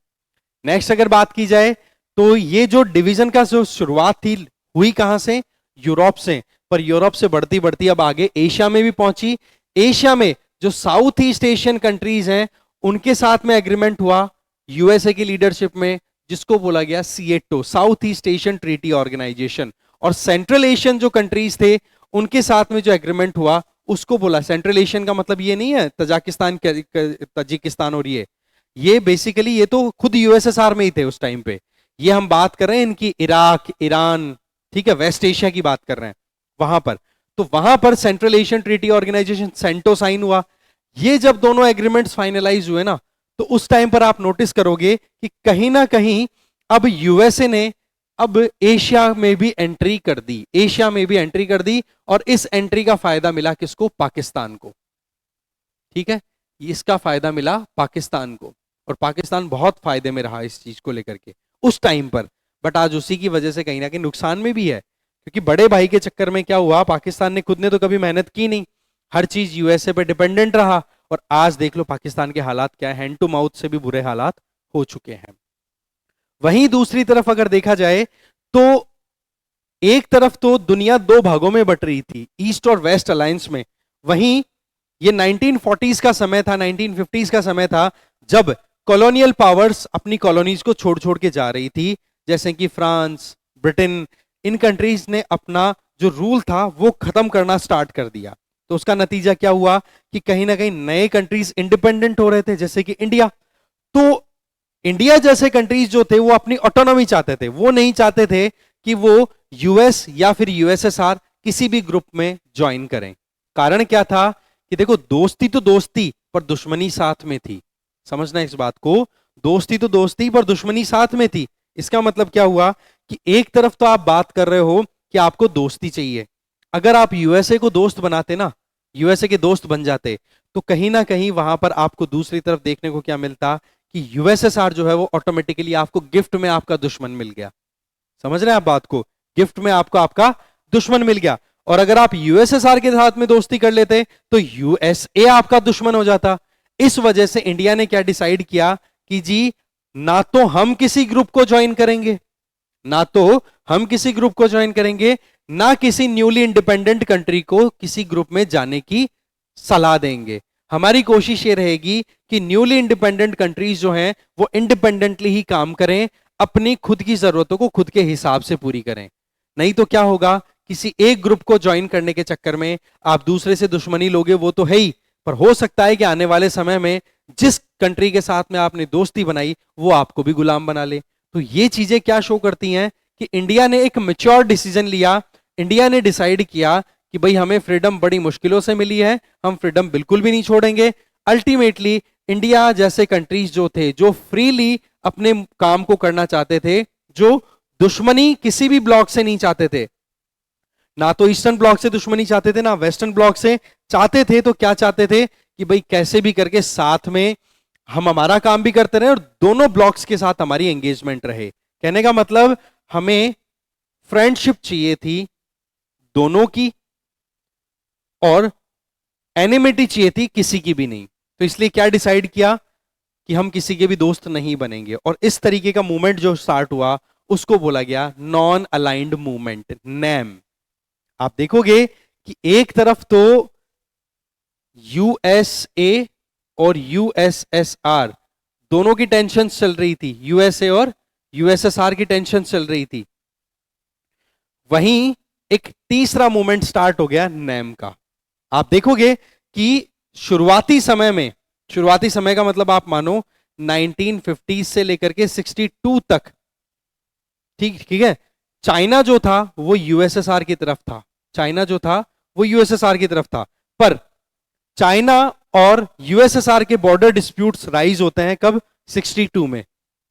नेक्स्ट अगर बात की जाए तो ये जो डिवीजन का जो शुरुआत थी हुई कहां से? यूरोप से। पर यूरोप से बढ़ती बढ़ती अब आगे एशिया में भी पहुंची। एशिया में जो साउथ ईस्ट एशियन कंट्रीज हैं उनके साथ में एग्रीमेंट हुआ यूएसए की लीडरशिप में जिसको बोला गया SEATO, South East Asian Treaty Organization. और सेंट्रल एशियन जो कंट्रीज थे उनके साथ में जो एग्रीमेंट हुआ उसको बोला, सेंट्रल एशियन का मतलब ये नहीं है तजाकिस्तान, तजिकिस्तान और ये बेसिकली ये तो खुद यूएसएसआर में ही थे उस टाइम पे। ये हम बात कर रहे हैं इनकी इराक, ईरान, ठीक है, वेस्ट एशिया की बात कर रहे हैं वहां पर। तो वहां पर Central Asian Treaty Organization CENTO sign हुआ। ये जब दोनों एग्रीमेंट्स फाइनलाइज हुए ना तो उस टाइम पर आप नोटिस करोगे कि कहीं ना कहीं अब यूएसए ने अब एशिया में भी एंट्री कर दी, एशिया में भी एंट्री कर दी। और इस एंट्री का फायदा मिला किसको? पाकिस्तान को। ठीक है, इसका फायदा मिला पाकिस्तान को और पाकिस्तान बहुत फायदे में रहा इस चीज को लेकर के उस टाइम पर। बट आज उसी की वजह से कहीं ना कहीं नुकसान में भी है, क्योंकि बड़े भाई के चक्कर में क्या हुआ, पाकिस्तान ने खुद ने तो कभी मेहनत की नहीं, हर चीज यूएसए पे डिपेंडेंट रहा। और आज देख लो पाकिस्तान के हालात क्या है, हैंड टू माउथ से भी बुरे हालात हो चुके हैं। वहीं दूसरी तरफ अगर देखा जाए तो एक तरफ तो दुनिया दो भागों में बट रही थी, ईस्ट और वेस्ट अलायंस में। वहीं ये 1940s का समय था, 1950s का समय था जब कॉलोनियल पावर्स अपनी कॉलोनीज को छोड़ छोड़ के जा रही थी, जैसे कि फ्रांस, ब्रिटेन, इन कंट्रीज ने अपना जो रूल था वो खत्म करना स्टार्ट कर दिया। तो उसका नतीजा क्या हुआ कि कहीं ना कहीं नए कंट्रीज इंडिपेंडेंट हो रहे थे, जैसे कि इंडिया। तो इंडिया जैसे कंट्रीज जो थे वो अपनी ऑटोनॉमी चाहते थे, वो नहीं चाहते थे कि वो यूएस या फिर यूएसएसआर किसी भी ग्रुप में ज्वाइन करें। कारण क्या था कि देखो दोस्ती तो दोस्ती पर दुश्मनी साथ में थी, समझना इस बात को, दोस्ती तो दोस्ती पर दुश्मनी साथ में थी। इसका मतलब क्या हुआ कि एक तरफ तो आप बात कर रहे हो कि आपको दोस्ती चाहिए, अगर आप यूएसए को दोस्त बनाते ना, यूएसए के दोस्त बन जाते, तो कहीं ना कहीं वहां पर आपको दूसरी तरफ देखने को क्या मिलता कि यूएसएसआर जो है वो ऑटोमेटिकली आपको गिफ्ट में आपका दुश्मन मिल गया। समझ रहे हैं आप बात को? गिफ्ट में आपको आपका दुश्मन मिल गया। और अगर आप यूएसएसआर के साथ में दोस्ती कर लेते तो यूएसए आपका दुश्मन हो जाता। इस वजह से इंडिया ने क्या डिसाइड किया कि जी ना तो हम किसी ग्रुप को ज्वाइन करेंगे, ना तो हम किसी ग्रुप को ज्वाइन करेंगे, ना किसी न्यूली इंडिपेंडेंट कंट्री को किसी ग्रुप में जाने की सलाह देंगे। हमारी कोशिश ये रहेगी कि न्यूली इंडिपेंडेंट कंट्रीज जो हैं वो इंडिपेंडेंटली ही काम करें, अपनी खुद की जरूरतों को खुद के हिसाब से पूरी करें। नहीं तो क्या होगा, किसी एक ग्रुप को ज्वाइन करने के चक्कर में आप दूसरे से दुश्मनी लोगे, वो तो है ही, पर हो सकता है कि आने वाले समय में जिस कंट्री के साथ में आपने दोस्ती बनाई वो आपको भी गुलाम बना ले। तो ये चीजें क्या शो करती हैं कि इंडिया ने एक मैच्योर डिसीजन लिया। इंडिया ने डिसाइड किया कि भाई हमें फ्रीडम बड़ी मुश्किलों से मिली है, हम फ्रीडम बिल्कुल भी नहीं छोड़ेंगे। अल्टीमेटली इंडिया जैसे कंट्रीज जो थे, जो फ्रीली अपने काम को करना चाहते थे, जो दुश्मनी किसी भी ब्लॉक से नहीं चाहते थे, ना तो ईस्टर्न ब्लॉक से दुश्मनी चाहते थे ना वेस्टर्न ब्लॉक से चाहते थे, तो क्या चाहते थे कि भाई कैसे भी करके साथ में हम हमारा काम भी करते रहे और दोनों ब्लॉक्स के साथ हमारी एंगेजमेंट रहे। कहने का मतलब हमें फ्रेंडशिप चाहिए थी दोनों की, और एनिमिटी चाहिए थी किसी की भी नहीं। तो इसलिए क्या डिसाइड किया कि हम किसी के भी दोस्त नहीं बनेंगे, और इस तरीके का मूवमेंट जो स्टार्ट हुआ उसको बोला गया नॉन अलाइंड मूवमेंट, नैम। आप देखोगे कि एक तरफ तो यूएसए और यूएसएसआर दोनों की टेंशन चल रही थी, यूएसए और यूएसएसआर की टेंशन चल रही थी, वहीं एक तीसरा मूवमेंट स्टार्ट हो गया नैम का। आप देखोगे कि शुरुआती समय का मतलब आप मानो 1950 से लेकर के 62 तक, ठीक है, चाइना जो था वो यूएसएसआर की तरफ था, चाइना जो था वो यूएसएसआर की तरफ था। पर चाइना और यूएसएसआर के बॉर्डर डिस्प्यूट्स राइज होते हैं कब, 62 में।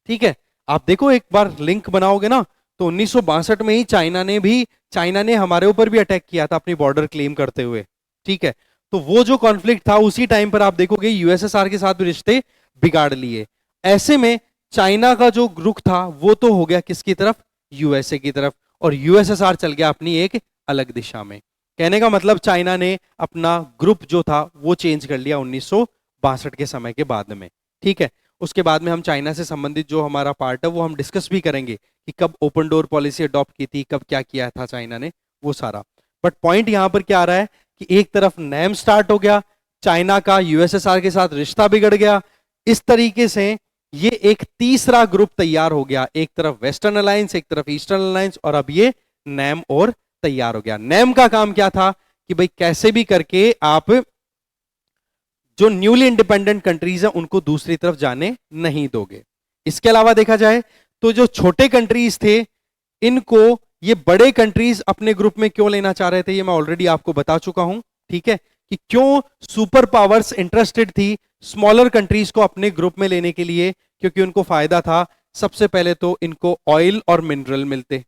ठीक है, आप देखो एक बार लिंक बनाओगे ना तो 1962 में ही चाइना ने हमारे ऊपर भी अटैक किया था अपनी बॉर्डर क्लेम करते हुए। ठीक है, तो वो जो कॉन्फ्लिक्ट था उसी टाइम पर आप देखोगे यूएसएसआर के साथ भी रिश्ते बिगाड़ लिए। ऐसे में चाइना का जो रुख था वो तो हो गया किसकी तरफ, यूएसए की तरफ, और यूएसएसआर चल गया अपनी एक अलग दिशा में। कहने का मतलब चाइना ने अपना ग्रुप जो था वो चेंज कर लिया 1962 के समय के बाद में। ठीक है, उसके बाद में हम चाइना से संबंधित जो हमारा पार्ट है वो हम डिस्कस भी करेंगे कि कब ओपन डोर पॉलिसी अडॉप्ट की थी, कब क्या किया था चाइना ने, वो सारा। बट पॉइंट यहां पर क्या आ रहा है कि एक तरफ नैम स्टार्ट हो गया, चाइना का यूएसएसआर के साथ रिश्ता बिगड़ गया, इस तरीके से ये एक तीसरा ग्रुप तैयार हो गया, एक तरफ वेस्टर्न अलायंस, एक तरफ ईस्टर्न अलायंस, और अब ये नैम और तैयार हो गया। नैम का काम क्या था कि भाई कैसे भी करके आप जो न्यूली इंडिपेंडेंट कंट्रीज हैं उनको दूसरी तरफ जाने नहीं दोगे। इसके अलावा देखा जाए तो जो छोटे कंट्रीज थे इनको ये बड़े कंट्रीज अपने ग्रुप में क्यों लेना चाह रहे थे, ये मैं ऑलरेडी आपको बता चुका हूं। ठीक है, कि क्यों सुपर पावर्स इंटरेस्टेड थी स्मॉलर कंट्रीज को अपने ग्रुप में लेने के लिए, क्योंकि उनको फायदा था। सबसे पहले तो इनको ऑयल और मिनरल मिलते,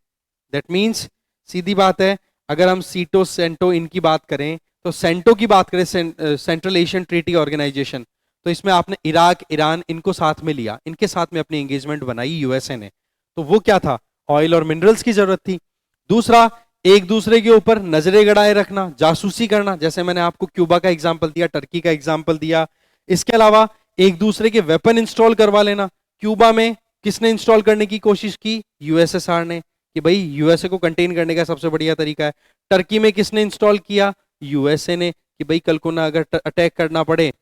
दैट मीन्स सीधी बात है, अगर हम सीटो सेंटो इनकी बात करें तो सेंटो की बात करें, सेंट्रल एशियन ट्रीटी ऑर्गेनाइजेशन, तो इसमें आपने इराक, ईरान इनको साथ में लिया, इनके साथ में अपनी एंगेजमेंट बनाई यूएसए ने। तो वो क्या था, ऑयल और मिनरल्स की जरूरत थी। दूसरा, एक दूसरे के ऊपर नजरें गड़ाए रखना, जासूसी करना, जैसे मैंने आपको क्यूबा का एग्जाम्पल दिया, टर्की का एग्जाम्पल दिया। इसके अलावा एक दूसरे के वेपन इंस्टॉल करवा लेना। क्यूबा में किसने इंस्टॉल करने की कोशिश की, यूएसएसआर ने, कि भाई यूएसए को कंटेन करने का सबसे बढ़िया तरीका है। टर्की में किसने इंस्टॉल किया, यूएसए ने, कि भाई कल को ना अगर अटैक करना पड़े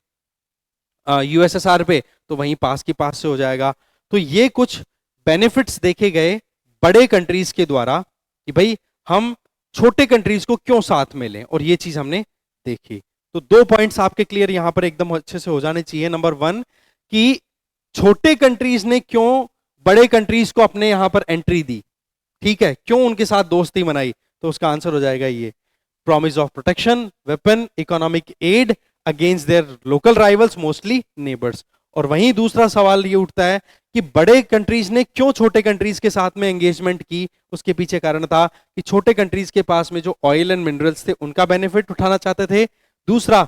यूएसएसआर पे तो वहीं पास की पास से हो जाएगा। तो ये कुछ बेनिफिट्स देखे गए बड़े कंट्रीज के द्वारा कि भाई हम छोटे कंट्रीज को क्यों साथ में लें, और ये चीज हमने देखी। तो 2 पॉइंट्स आपके क्लियर यहां पर एकदम अच्छे से हो जाने चाहिए। नंबर 1 कि छोटे कंट्रीज ने क्यों बड़े कंट्रीज को अपने यहां पर एंट्री दी, ठीक है, क्यों उनके साथ दोस्ती बनाई, तो उसका आंसर हो जाएगा ये, promise of protection, weapon, economic aid against their local rivals, mostly neighbours. और वहीं दूसरा सवाल ये उठता है कि बड़े कंट्रीज ने क्यों छोटे कंट्रीज के साथ में एंगेजमेंट की, उसके पीछे कारण था कि छोटे कंट्रीज के पास में जो ऑयल एंड मिनरल्स थे उनका बेनिफिट उठाना चाहते थे। दूसरा,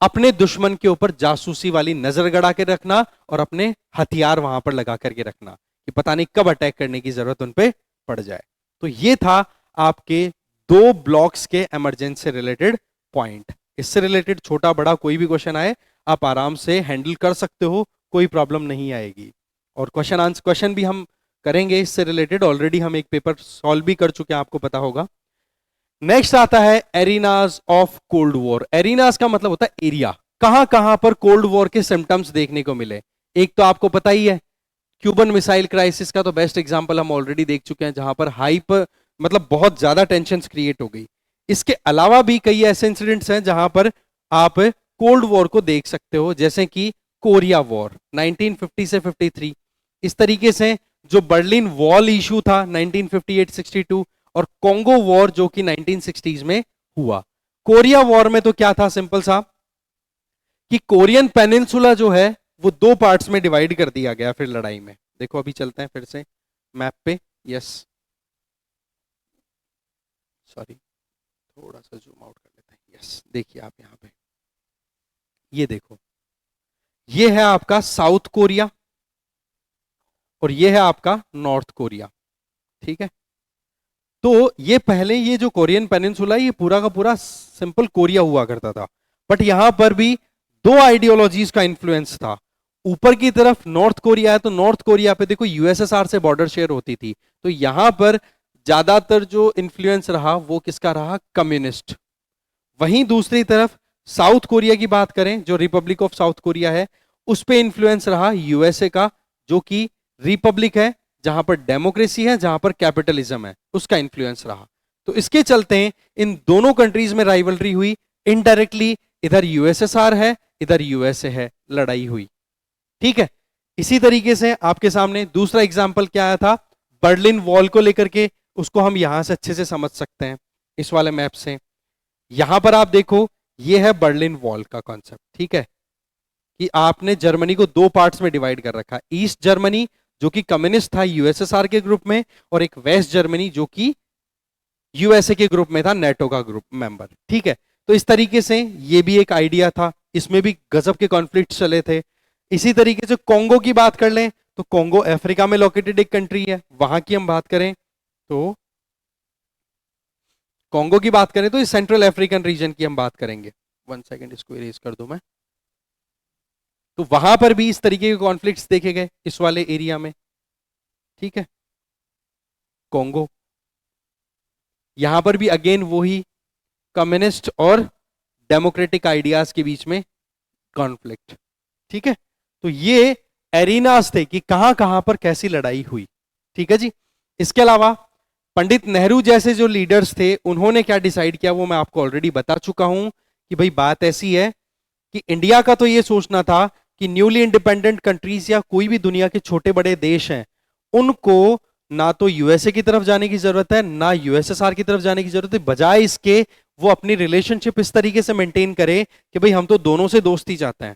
अपने दुश्मन के ऊपर जासूसी वाली नजर गड़ा के रखना और अपने हथियार वहां पर लगा करके रखना कि पता नहीं कब अटैक करने की जरूरत उन पे पड़ जाए। तो ये था आपके दो ब्लॉक्स के इमरजेंस से रिलेटेड पॉइंट। इससे रिलेटेड छोटा बड़ा कोई भी क्वेश्चन आए आप आराम से हैंडल कर सकते हो, कोई प्रॉब्लम नहीं आएगी। और क्वेश्चन भी हम करेंगे इससे रिलेटेड, ऑलरेडी हम एक पेपर सॉल्व भी कर चुके हैं, आपको पता होगा। नेक्स्ट आता है arenas of cold war. Arenas का मतलब होता है एरिया, कहां कहां पर कोल्ड वॉर के सिम्टम्स देखने को मिले। एक तो आपको पता ही है क्यूबन मिसाइल क्राइसिस का तो बेस्ट एग्जांपल हम ऑलरेडी देख चुके हैं, जहां पर मतलब बहुत ज्यादा टेंशन क्रिएट हो गई। इसके अलावा भी कई ऐसे इंसिडेंट्स हैं जहां पर आप कोल्ड वॉर को देख सकते हो, जैसे कि कोरिया वॉर 1950 से 53, इस तरीके से जो बर्लिन वॉल इशू था 1958-62, और कॉन्गो वॉर जो कि 1960s में हुआ। कोरिया वॉर में तो क्या था, सिंपल सा कि कोरियन पेनिनसुला जो है वो दो पार्ट्स में डिवाइड कर दिया गया फिर लड़ाई में। देखो अभी चलते हैं फिर से मैप पे, यस सॉरी थोड़ा सा जूम आउट कर लेते हैं। यस देखिए आप यहां पे, ये देखो ये है आपका साउथ कोरिया और ये है आपका नॉर्थ कोरिया, ठीक है। तो ये पहले ये जो कोरियन पेनिनसुला ये पूरा का पूरा सिंपल कोरिया हुआ करता था, बट यहां पर भी दो आइडियोलॉजीज का इन्फ्लुएंस था। ऊपर की तरफ नॉर्थ कोरिया है, तो नॉर्थ कोरिया पे देखो यूएसएसआर से बॉर्डर शेयर होती थी, तो यहां पर ज्यादातर जो इन्फ्लुएंस रहा वो किसका रहा, कम्युनिस्ट। वहीं दूसरी तरफ साउथ कोरिया की बात करें, जो रिपब्लिक ऑफ साउथ कोरिया है, उस पे इन्फ्लुएंस रहा यूएसए का, जो कि रिपब्लिक है जहां पर डेमोक्रेसी है, जहां पर कैपिटलिज्म है, उसका इन्फ्लुएंस रहा। तो इसके चलते इन दोनों कंट्रीज में राइवलरी हुई इनडायरेक्टली, इधर यूएसएसआर है इधर यूएसए है, लड़ाई हुई, ठीक है। इसी तरीके से आपके सामने दूसरा एग्जाम्पल क्या आया था, बर्लिन वॉल को लेकर के, उसको हम यहां से अच्छे से समझ सकते हैं इस वाले मैप से। यहां पर आप देखो ये है बर्लिन वॉल का कॉन्सेप्ट, ठीक है, कि आपने जर्मनी को दो पार्ट्स में डिवाइड कर रखा, ईस्ट जर्मनी जो कि कम्युनिस्ट था यूएसएसआर के ग्रुप में, और एक वेस्ट जर्मनी जो कि यूएसए के ग्रुप में था, नेटो का ग्रुप मेंबर, ठीक है। तो इस तरीके से ये भी एक आइडिया था, इसमें भी गजब के कॉन्फ्लिक्ट चले थे। इसी तरीके से कोंगो की बात कर लें तो कोंगो अफ्रीका में लोकेटेड एक कंट्री है, वहां की हम बात करें तो कोंगो की बात करें तो इस सेंट्रल अफ्रीकन रीजन की हम बात करेंगे। 1 सेकंड इसको इरेज कर दूं मैं। तो वहां पर भी इस तरीके के कॉन्फ्लिक्ट्स देखे गए इस वाले एरिया में, ठीक है। कोंगो, यहां पर भी अगेन वही कम्युनिस्ट और डेमोक्रेटिक आइडियाज के बीच में कॉन्फ्लिक्ट, ठीक है। तो ये एरिनास थे कि कहां कहां पर कैसी लड़ाई हुई, ठीक है जी। इसके अलावा पंडित नेहरू जैसे जो लीडर्स थे उन्होंने क्या डिसाइड किया वो मैं आपको ऑलरेडी बता चुका हूं कि भाई बात ऐसी है कि इंडिया का तो ये सोचना था कि न्यूली इंडिपेंडेंट कंट्रीज या कोई भी दुनिया के छोटे बड़े देश हैं उनको ना तो यूएसए की तरफ जाने की जरूरत है ना यूएसएसआर की तरफ जाने की जरूरत है, बजाय इसके वो अपनी रिलेशनशिप इस तरीके से मेंटेन करे कि भाई हम तो दोनों से दोस्ती चाहते हैं,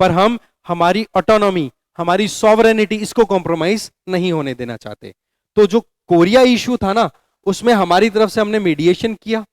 पर हम हमारी ऑटोनॉमी हमारी सॉवरेनिटी इसको कॉम्प्रोमाइज नहीं होने देना चाहते। तो जो कोरिया इशू था ना उसमें हमारी तरफ से हमने मीडिएशन किया,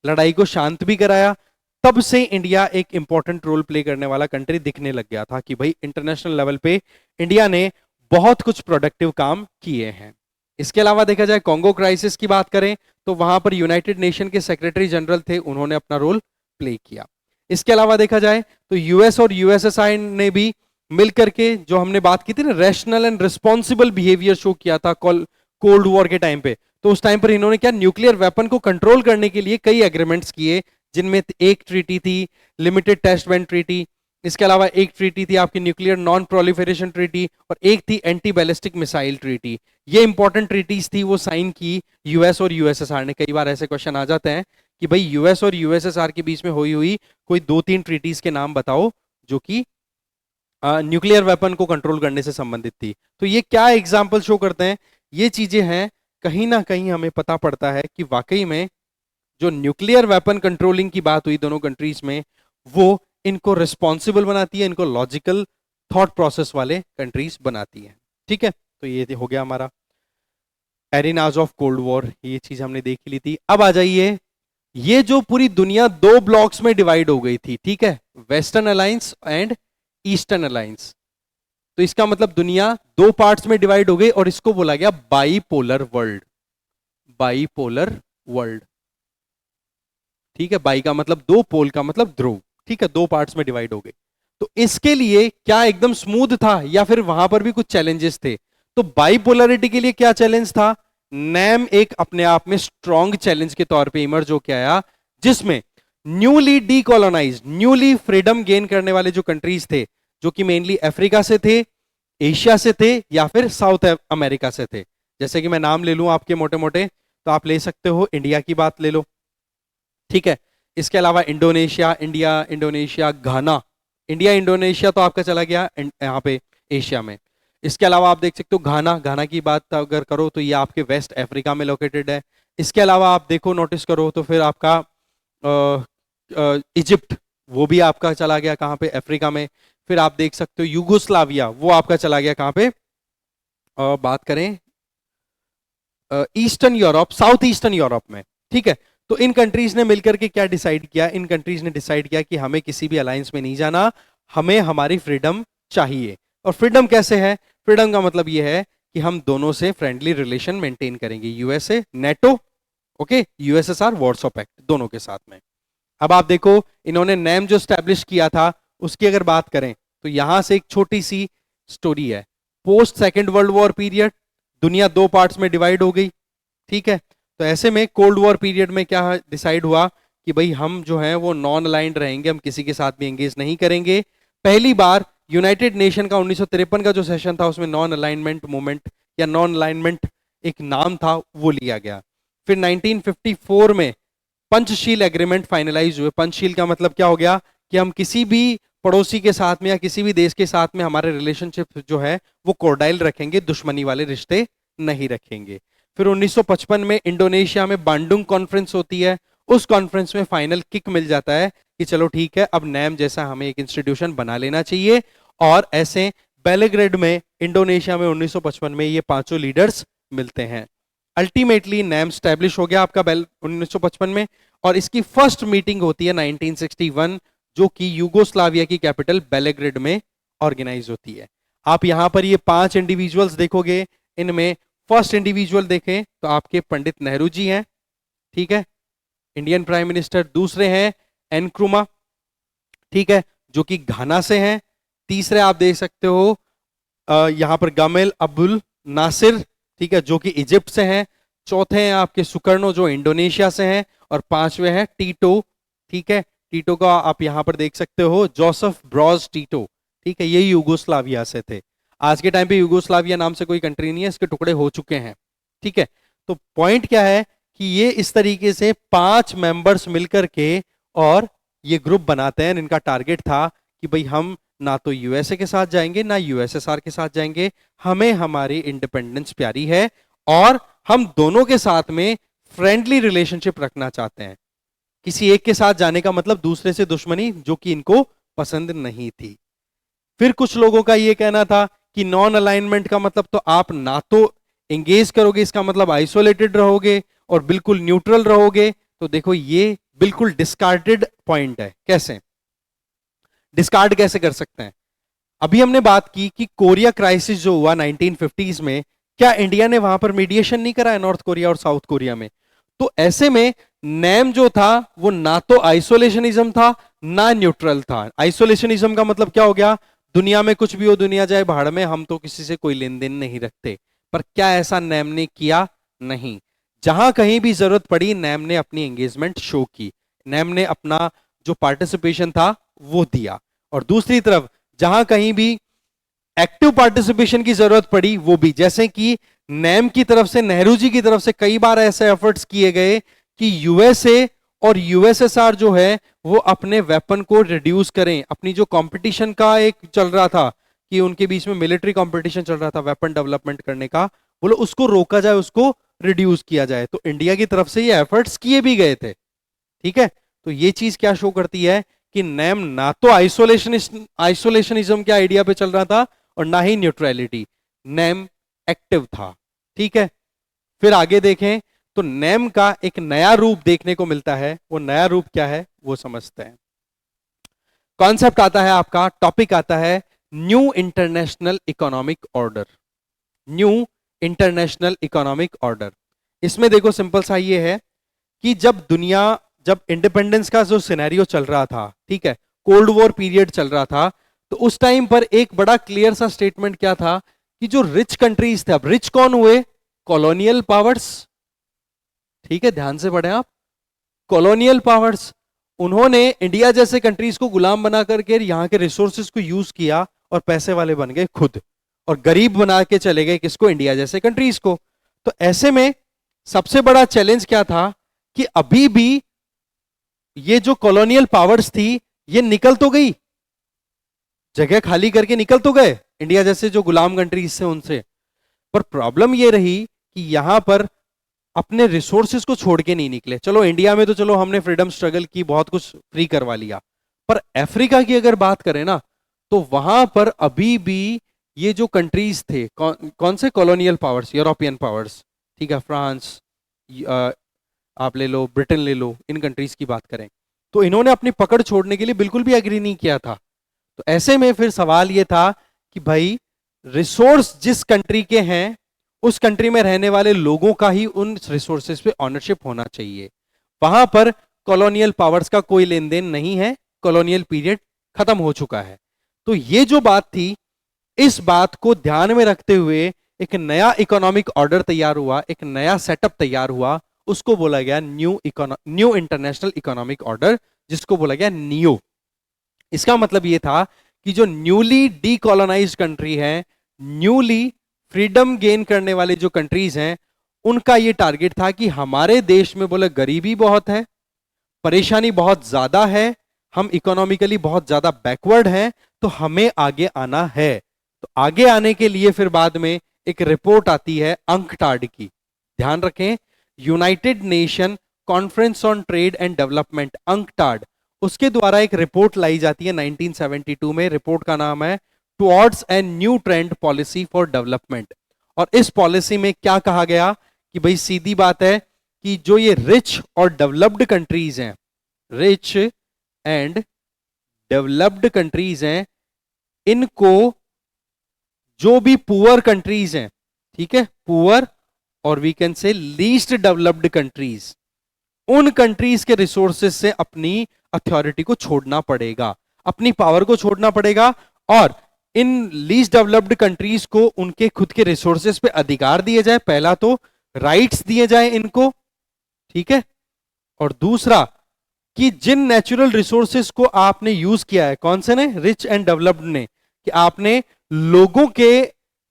लड़ाई को शांत भी कराया, तब से इंडिया एक इंपॉर्टेंट रोल प्ले करने वाला कंट्री दिखने लग गया था कि भाई इंटरनेशनल लेवल पे इंडिया ने बहुत कुछ प्रोडक्टिव काम किए हैं। इसके अलावा देखा जाए कोंगो क्राइसिस की बात करें तो वहां पर यूनाइटेड नेशन के सेक्रेटरी जनरल थे, उन्होंने अपना रोल प्ले किया। इसके अलावा देखा जाए तो यूएस और यूएसएसआर ने भी मिलकर के जो हमने बात की थी ना rational and responsible behaviour show किया था कोल्ड वॉर के टाइम पे, तो उस टाइम पर इन्होंने क्या न्यूक्लियर वेपन को कंट्रोल करने के लिए कई एग्रीमेंट्स किए, जिनमें एक ट्रीटी थी लिमिटेड टेस्ट बैंड ट्रीटी, इसके अलावा एक ट्रीटी थी आपकी न्यूक्लियर नॉन प्रोलिफरेशन ट्रीटी, और एक थी एंटी बैलिस्टिक मिसाइल ट्रीटी। ये इंपॉर्टेंट ट्रीटीज थी, वो साइन की यूएस और यूएसएसआर ने। कई बार ऐसे क्वेश्चन आ जाते हैं कि भाई यूएस और यूएसएसआर के बीच में हुई कोई 2-3 ट्रीटीज के नाम बताओ जो कि न्यूक्लियर वेपन को कंट्रोल करने से संबंधित थी। तो ये क्या एग्जाम्पल शो करते हैं, ये चीजें हैं कहीं ना कहीं हमें पता पड़ता है कि वाकई में जो न्यूक्लियर वेपन कंट्रोलिंग की बात हुई दोनों कंट्रीज में वो इनको रिस्पॉन्सिबल बनाती है, इनको लॉजिकल थॉट प्रोसेस वाले कंट्रीज बनाती है, ठीक है। तो ये हो गया हमारा एरिनाज ऑफ कोल्ड वॉर, ये चीज हमने देख ली थी। अब आ जाइए, ये जो पूरी दुनिया दो ब्लॉक्स में डिवाइड हो गई थी, ठीक है, western alliance and eastern alliance, तो इसका मतलब दुनिया दो पार्ट्स में डिवाइड हो गई और इसको बोला गया बाइपोलर वर्ल्ड। Bipolar world. ठीक है, बाई का मतलब दो, पोल का मतलब ध्रुव। ठीक है, दो पार्ट्स में डिवाइड हो गए। तो इसके लिए क्या एकदम स्मूथ था या फिर वहां पर भी कुछ चैलेंजेस थे? तो बाइपोलरिटी के लिए क्या चैलेंज था? नैम एक अपने आप में स्ट्रॉन्ग चैलेंज के तौर पे इमर्ज होकर आया, जिसमें newly decolonise, newly freedom gain करने वाले जो कंट्रीज थे, जो कि मेनली अफ्रीका से थे, एशिया से थे, या फिर साउथ अमेरिका से थे। जैसे कि मैं नाम ले लूं आपके मोटे मोटे, तो आप ले सकते हो, इंडिया की बात ले लो। ठीक है, इसके अलावा इंडोनेशिया, इंडोनेशिया, घाना। इंडिया इंडोनेशिया तो आपका चला गया यहाँ पे एशिया में। इसके अलावा आप देख सकते हो घाना, घाना की बात अगर करो तो ये आपके वेस्ट अफ्रीका में लोकेटेड है। इसके अलावा आप देखो, नोटिस करो तो फिर आपका इजिप्ट, वो भी आपका चला गया कहाँ पे? अफ्रीका में। फिर आप देख सकते हो यूगोस्लाविया, वो आपका चला गया कहाँ पे? बात करें eastern Europe, south eastern Europe में। ठीक है, तो इन कंट्रीज ने मिलकर के क्या डिसाइड किया? इन कंट्रीज ने डिसाइड किया कि हमें किसी भी अलायंस में नहीं जाना, हमें हमारी फ्रीडम चाहिए। और फ्रीडम कैसे है? फ्रीडम का मतलब यह है कि हम दोनों से फ्रेंडली रिलेशन मेंटेन करेंगे, USA, NATO, okay, USSR, Warsaw Pact, दोनों के साथ में। अब आप देखो, इन्होंने नेम जो स्टैब्लिश किया था उसकी अगर बात करें तो यहां से एक छोटी सी स्टोरी है। Post second world war period, दुनिया दो पार्ट्स में डिवाइड हो गई। ठीक है, तो ऐसे में कोल्ड वॉर पीरियड में क्या डिसाइड हुआ कि भाई हम जो है वो नॉन अलाइंड रहेंगे, हम किसी के साथ भी एंगेज नहीं करेंगे। पहली बार यूनाइटेड नेशन का 1953 का जो सेशन था उसमें नॉन अलाइनमेंट मूवमेंट या नॉन अलाइनमेंट एक नाम था, वो लिया गया। फिर 1954 में पंचशील एग्रीमेंट फाइनलाइज हुए। पंचशील का मतलब क्या हो गया कि हम किसी भी पड़ोसी के साथ में या किसी भी देश के साथ में हमारे रिलेशनशिप जो है वो कोर्डाइल रखेंगे, दुश्मनी वाले रिश्ते नहीं रखेंगे। फिर 1955 में इंडोनेशिया में बांडुंग कॉन्फ्रेंस होती है। उस कॉन्फ्रेंस में फाइनल किक मिल जाता है कि चलो ठीक है, अब नैम जैसा हमें एक इंस्टीट्यूशन बना लेना चाहिए। और ऐसे बेलेग्रेड में इंडोनेशिया में 1955 में ये पांचों लीडर्स मिलते हैं। अल्टीमेटली नैम स्टैब्लिश हो गया आपका 1955 में। और इसकी फर्स्ट मीटिंग होती है 1961, जो कि यूगोस्लाविया की कैपिटल बेलेग्रेड में ऑर्गेनाइज होती है। आप यहां पर ये पांच इंडिविजुअल्स देखोगे, इनमें फर्स्ट इंडिविजुअल देखें तो आपके पंडित नेहरू जी हैं। ठीक है, इंडियन प्राइम मिनिस्टर। दूसरे हैं एनक्रुमा, ठीक है, जो कि घाना से हैं। तीसरे आप देख सकते हो यहां पर गमेल अब्दुल नासिर, ठीक है, जो कि इजिप्ट से हैं। चौथे हैं आपके सुकर्णो, जो इंडोनेशिया से हैं। और पांचवे हैं टीटो। ठीक है, टीटो का आप यहां पर देख सकते हो, जोसेफ ब्रॉज टीटो। ठीक है, ये यूगोस्लाविया से थे। आज के टाइम पे यूगोस्लाविया नाम से कोई कंट्री नहीं है, इसके टुकड़े हो चुके हैं। ठीक है, तो पॉइंट क्या है कि ये इस तरीके से पांच मेंबर्स मिलकर के और ये ग्रुप बनाते हैं। इनका टारगेट था कि भाई हम ना तो यूएसए के साथ जाएंगे ना यूएसएसआर के साथ जाएंगे, हमें हमारी इंडिपेंडेंस प्यारी है और हम दोनों के साथ में फ्रेंडली रिलेशनशिप रखना चाहते हैं। किसी एक के साथ जाने का मतलब दूसरे से दुश्मनी, जो कि इनको पसंद नहीं थी। फिर कुछ लोगों का यह कहना था कि नॉन अलाइनमेंट का मतलब तो आप ना तो एंगेज करोगे, इसका मतलब आइसोलेटेड रहोगे और बिल्कुल न्यूट्रल रहोगे। तो देखो, ये बिल्कुल डिस्कार्डेड पॉइंट है। कैसे डिस्कार्ड कैसे कर सकते हैं? अभी हमने बात की कि कोरिया क्राइसिस जो हुआ 1950s में, क्या इंडिया ने वहां पर मीडिएशन नहीं कराया नॉर्थ कोरिया और साउथ कोरिया में? तो ऐसे में नैम जो था वो ना तो आइसोलेशनिज्म था ना न्यूट्रल था। आइसोलेशनिज्म का मतलब क्या हो गया? दुनिया में कुछ भी हो, दुनिया जाए भाड़ में, हम तो किसी से कोई लेन देन नहीं रखते। पर क्या ऐसा नैम ने किया? नहीं। जहां कहीं भी जरूरत पड़ी नैम ने अपनी एंगेजमेंट शो की, नैम ने अपना जो पार्टिसिपेशन था वो दिया। और दूसरी तरफ जहां कहीं भी एक्टिव पार्टिसिपेशन की जरूरत पड़ी वो भी, जैसे कि नैम की तरफ से, नेहरू जी की तरफ से कई बार ऐसे एफर्ट्स किए गए कि यूएसए और यूएसएसआर जो है वो अपने वेपन को रिड्यूस करें। अपनी जो कंपटीशन का एक चल रहा था कि उनके बीच में मिलिट्री कंपटीशन चल रहा था वेपन डेवलपमेंट करने का, बोलो उसको रोका जाए, उसको रिड्यूस किया जाए। तो इंडिया की तरफ से ये एफर्ट्स किए भी गए थे। ठीक है, तो ये चीज क्या शो करती है कि नैम ना तो आइसोलेशनिज्म के आइडिया पे चल रहा था और ना ही न्यूट्रलिटी। नैम एक्टिव था। ठीक है, फिर आगे देखें तो नैम का एक नया रूप देखने को मिलता है। वो नया रूप क्या है वो समझते हैं। कॉन्सेप्ट आता है आपका, टॉपिक आता है new international economic order. New international economic order, इसमें देखो सिंपल सा ये है कि जब इंडिपेंडेंस का जो सिनेरियो चल रहा था, ठीक है, कोल्ड वॉर पीरियड चल रहा था, तो उस टाइम पर एक बड़ा क्लियर सा स्टेटमेंट क्या था कि जो रिच कंट्रीज थे, अब रिच कौन हुए? Colonial powers. ठीक है, ध्यान से पढ़े आप, कॉलोनियल पावर्स। उन्होंने इंडिया जैसे कंट्रीज को गुलाम बना करके यहां के रिसोर्सेज को यूज किया और पैसे वाले बन गए खुद, और गरीब बना के चले गए किसको? इंडिया जैसे कंट्रीज को। तो ऐसे में सबसे बड़ा चैलेंज क्या था कि अभी भी ये जो कॉलोनियल पावर्स थी ये निकल तो गई, जगह खाली करके निकल तो गए इंडिया जैसे जो गुलाम कंट्रीज थे उनसे, पर प्रॉब्लम ये रही कि यहां पर अपने रिसोर्सेज को छोड़ के नहीं निकले। चलो इंडिया में तो चलो हमने फ्रीडम स्ट्रगल की, बहुत कुछ फ्री करवा लिया, पर अफ्रीका की अगर बात करें ना, तो वहां पर अभी भी ये जो कंट्रीज थे, कौन से? कॉलोनियल पावर्स, यूरोपियन पावर्स, ठीक है, फ्रांस, आप ले लो, ब्रिटेन ले लो, इन कंट्रीज की बात करें, तो इन्होंने अपनी पकड़ छोड़ने के लिए बिल्कुल भी एग्री नहीं किया था। तो ऐसे में फिर सवाल ये था कि भाई रिसोर्स जिस कंट्री के हैं उस कंट्री में रहने वाले लोगों का ही उन रिसोर्सेज पे ऑनरशिप होना चाहिए। वहां पर कॉलोनियल पावर्स का कोई लेन देन नहीं है, कॉलोनियल पीरियड खत्म हो चुका है। तो ये जो बात थी, इस बात को ध्यान में रखते हुए एक नया इकोनॉमिक ऑर्डर तैयार हुआ, एक नया सेटअप तैयार हुआ, उसको बोला गया न्यू इंटरनेशनल इकोनॉमिक ऑर्डर, जिसको बोला गया नियो। इसका मतलब यह था कि जो न्यूली डीकोलोनाइज्ड कंट्री है, न्यूली फ्रीडम गेन करने वाले जो कंट्रीज हैं, उनका यह टारगेट था कि हमारे देश में बोले गरीबी बहुत है, परेशानी बहुत ज्यादा है, हम इकोनॉमिकली बहुत ज्यादा बैकवर्ड हैं, तो हमें आगे आना है। तो आगे आने के लिए फिर बाद में एक रिपोर्ट आती है अंकटाड की, ध्यान रखें, United nation conference on trade and development, UNCTAD, उसके द्वारा एक रिपोर्ट लाई जाती है 1972 में। रिपोर्ट का नाम है towards a new trend policy for development. और इस पॉलिसी में क्या कहा गया कि भाई सीधी बात है कि जो ये रिच और डेवलप्ड कंट्रीज हैं, रिच एंड डेवलप्ड कंट्रीज हैं, इनको जो भी पुअर कंट्रीज हैं, ठीक है, पुअर और we can say least developed countries, उन कंट्रीज के रिसोर्सेज से अपनी अथॉरिटी को छोड़ना पड़ेगा, अपनी पावर को छोड़ना पड़ेगा, और इन लीस्ट डेवलप्ड कंट्रीज को उनके खुद के रिसोर्सेज पे अधिकार दिए जाए। पहला तो राइट्स दिए जाए इनको, ठीक है, और दूसरा कि जिन नेचुरल रिसोर्सेज को आपने यूज किया है, कौन से ने? रिच एंड डेवलप्ड ने, कि आपने लोगों के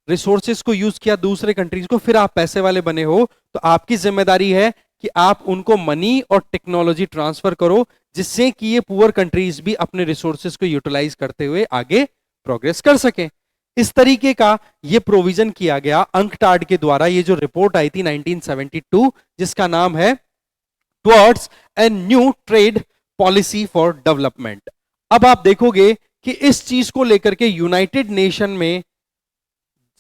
रिसोर्सेज को यूज किया दूसरे कंट्रीज को, फिर आप पैसे वाले बने हो, तो आपकी जिम्मेदारी है कि आप उनको मनी और टेक्नोलॉजी ट्रांसफर करो, जिससे कि ये पुअर कंट्रीज भी अपने रिसोर्सेज को यूटिलाइज करते हुए आगे प्रोग्रेस कर सकें। इस तरीके का ये प्रोविजन किया गया अंकटाड के द्वारा। ये जो रिपोर्ट आई थी 1972, जिसका नाम है towards a new trade policy for development. अब आप देखोगे कि इस चीज को लेकर के यूनाइटेड नेशन में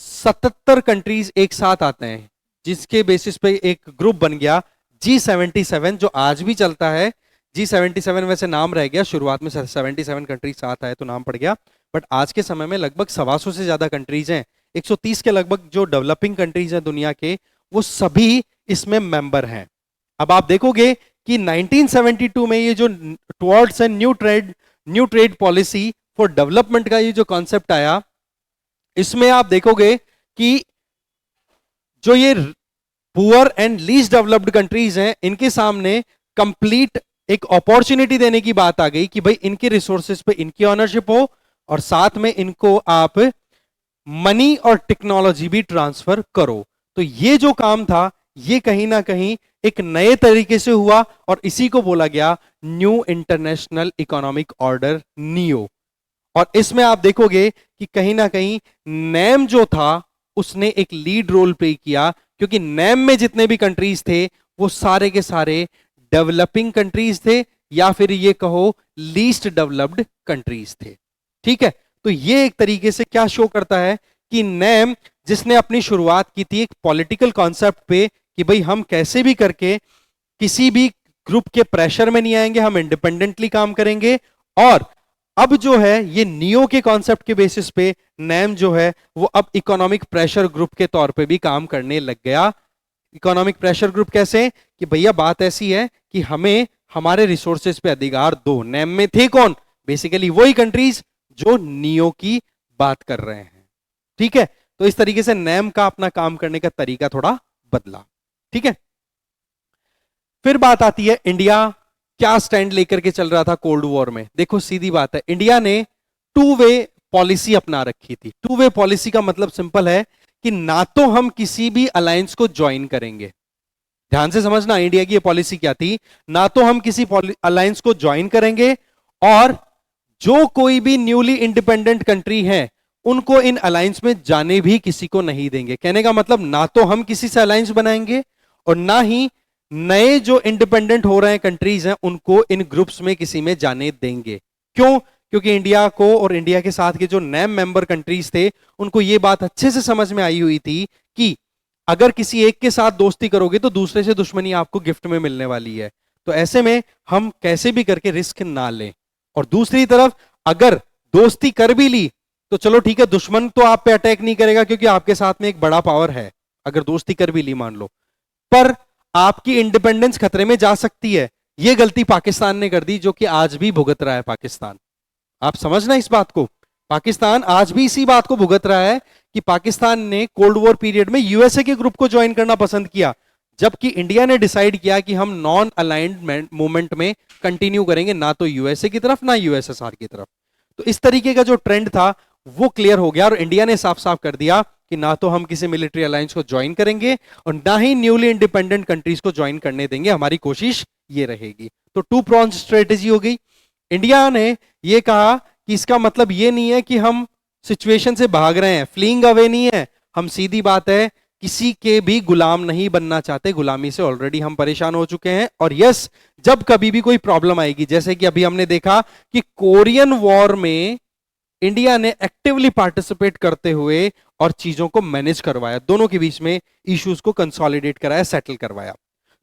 77 कंट्रीज एक साथ आते हैं, जिसके बेसिस पे एक ग्रुप बन गया G77, जो आज भी चलता है। G77 वैसे नाम रह गया, शुरुआत में 77 कंट्रीज साथ आए तो नाम पड़ गया, बट आज के समय में लगभग 125 से ज्यादा कंट्रीज हैं, 130 के लगभग जो डेवलपिंग कंट्रीज हैं दुनिया के, वो सभी इसमें मेंबर हैं। अब आप देखोगे कि 1972 में ये जो towards a new trade policy for development का ये जो कॉन्सेप्ट आया, इसमें आप देखोगे कि जो ये poor and least developed countries हैं, इनके सामने कंप्लीट एक अपॉर्चुनिटी देने की बात आ गई कि भाई इनके रिसोर्सेज पे इनकी ऑनरशिप हो, और साथ में इनको आप मनी और टेक्नोलॉजी भी ट्रांसफर करो। तो ये जो काम था, ये कहीं ना कहीं एक नए तरीके से हुआ, और इसी को बोला गया new international economic order, neo. और इसमें आप देखोगे कि कहीं ना कहीं नैम जो था उसने एक लीड रोल प्ले किया, क्योंकि नैम में जितने भी कंट्रीज थे वो सारे के सारे डेवलपिंग कंट्रीज थे, या फिर ये कहो लीस्ट डेवलप्ड कंट्रीज थे। ठीक है, तो ये एक तरीके से क्या शो करता है कि नैम, जिसने अपनी शुरुआत की थी एक पॉलिटिकल कॉन्सेप्ट पे कि भाई हम कैसे भी करके किसी भी ग्रुप के प्रेशर में नहीं आएंगे, हम इंडिपेंडेंटली काम करेंगे, और अब जो है ये नियो के कॉन्सेप्ट के बेसिस पे नैम जो है वो अब इकोनॉमिक प्रेशर ग्रुप के तौर पे भी काम करने लग गया। इकोनॉमिक प्रेशर ग्रुप कैसे, कि भैया बात ऐसी है कि हमें हमारे रिसोर्सेज पे अधिकार दो। नेम में थे कौन, बेसिकली वही कंट्रीज जो नियो की बात कर रहे हैं। ठीक है, तो इस तरीके से नेम का अपना काम करने का तरीका थोड़ा बदला। ठीक है, फिर बात आती है इंडिया क्या स्टैंड लेकर के चल रहा था कोल्ड वॉर में। देखो सीधी बात है, इंडिया ने टू वे पॉलिसी अपना रखी थी। टू वे पॉलिसी का मतलब सिंपल है कि ना तो हम किसी भी अलायंस को ज्वाइन करेंगे, ध्यान से समझना इंडिया की ये पॉलिसी क्या थी, ना तो हम किसी अलायंस को ज्वाइन करेंगे, और जो कोई भी न्यूली इंडिपेंडेंट कंट्री है उनको इन अलायंस में जाने भी किसी को नहीं देंगे। कहने का मतलब ना तो हम किसी से अलायंस बनाएंगे और ना ही नए जो इंडिपेंडेंट हो रहे हैं कंट्रीज हैं उनको इन ग्रुप्स में किसी में जाने देंगे। क्यों? क्योंकि इंडिया को और इंडिया के साथ के जो नए मेंबर कंट्रीज थे उनको ये बात अच्छे से समझ में आई हुई थी कि अगर किसी एक के साथ दोस्ती करोगे तो दूसरे से दुश्मनी आपको गिफ्ट में मिलने वाली है। तो ऐसे में हम कैसे भी करके रिस्क ना लें, और दूसरी तरफ अगर दोस्ती कर भी ली तो चलो ठीक है, दुश्मन तो आप पे अटैक नहीं करेगा क्योंकि आपके साथ में एक बड़ा पावर है। अगर दोस्ती कर भी ली मान लो, पर आपकी इंडिपेंडेंस खतरे में जा सकती है। यह गलती पाकिस्तान ने कर दी, जो कि आज भी भुगत रहा है पाकिस्तान। आप समझना इस बात को, पाकिस्तान आज भी इसी बात को भुगत रहा है कि पाकिस्तान ने कोल्ड वॉर पीरियड में यूएसए के ग्रुप को ज्वाइन करना पसंद किया, जबकि इंडिया ने डिसाइड किया कि हम नॉन अलाइंड मूवमेंट में कंटिन्यू करेंगे, ना तो यूएसए की तरफ ना यूएसएसआर की तरफ। तो इस तरीके का जो ट्रेंड था वो क्लियर हो गया और इंडिया ने साफ साफ कर दिया कि ना तो हम किसी मिलिट्री अलायंस को ज्वाइन करेंगे और ना ही न्यूली इंडिपेंडेंट कंट्रीज को ज्वाइन करने देंगे। हमारी कोशिश ये रहेगी। तो टू प्रॉन्ज स्ट्रेटेजी हो गई। इंडिया ने ये कहा कि इसका मतलब ये नहीं है कि हम सिचुएशन से भाग रहे हैं, फ्लीइंग अवे नहीं है, हम सीधी बात है किसी के भी गुलाम नहीं बनना चाहते। गुलामी से ऑलरेडी हम परेशान हो चुके हैं। और यस, जब कभी भी कोई प्रॉब्लम आएगी, जैसे कि अभी हमने देखा कि कोरियन वॉर में इंडिया ने एक्टिवली पार्टिसिपेट करते हुए और चीजों को मैनेज करवाया, दोनों के बीच में इश्यूज को कंसोलिडेट कराया, सेटल करवाया।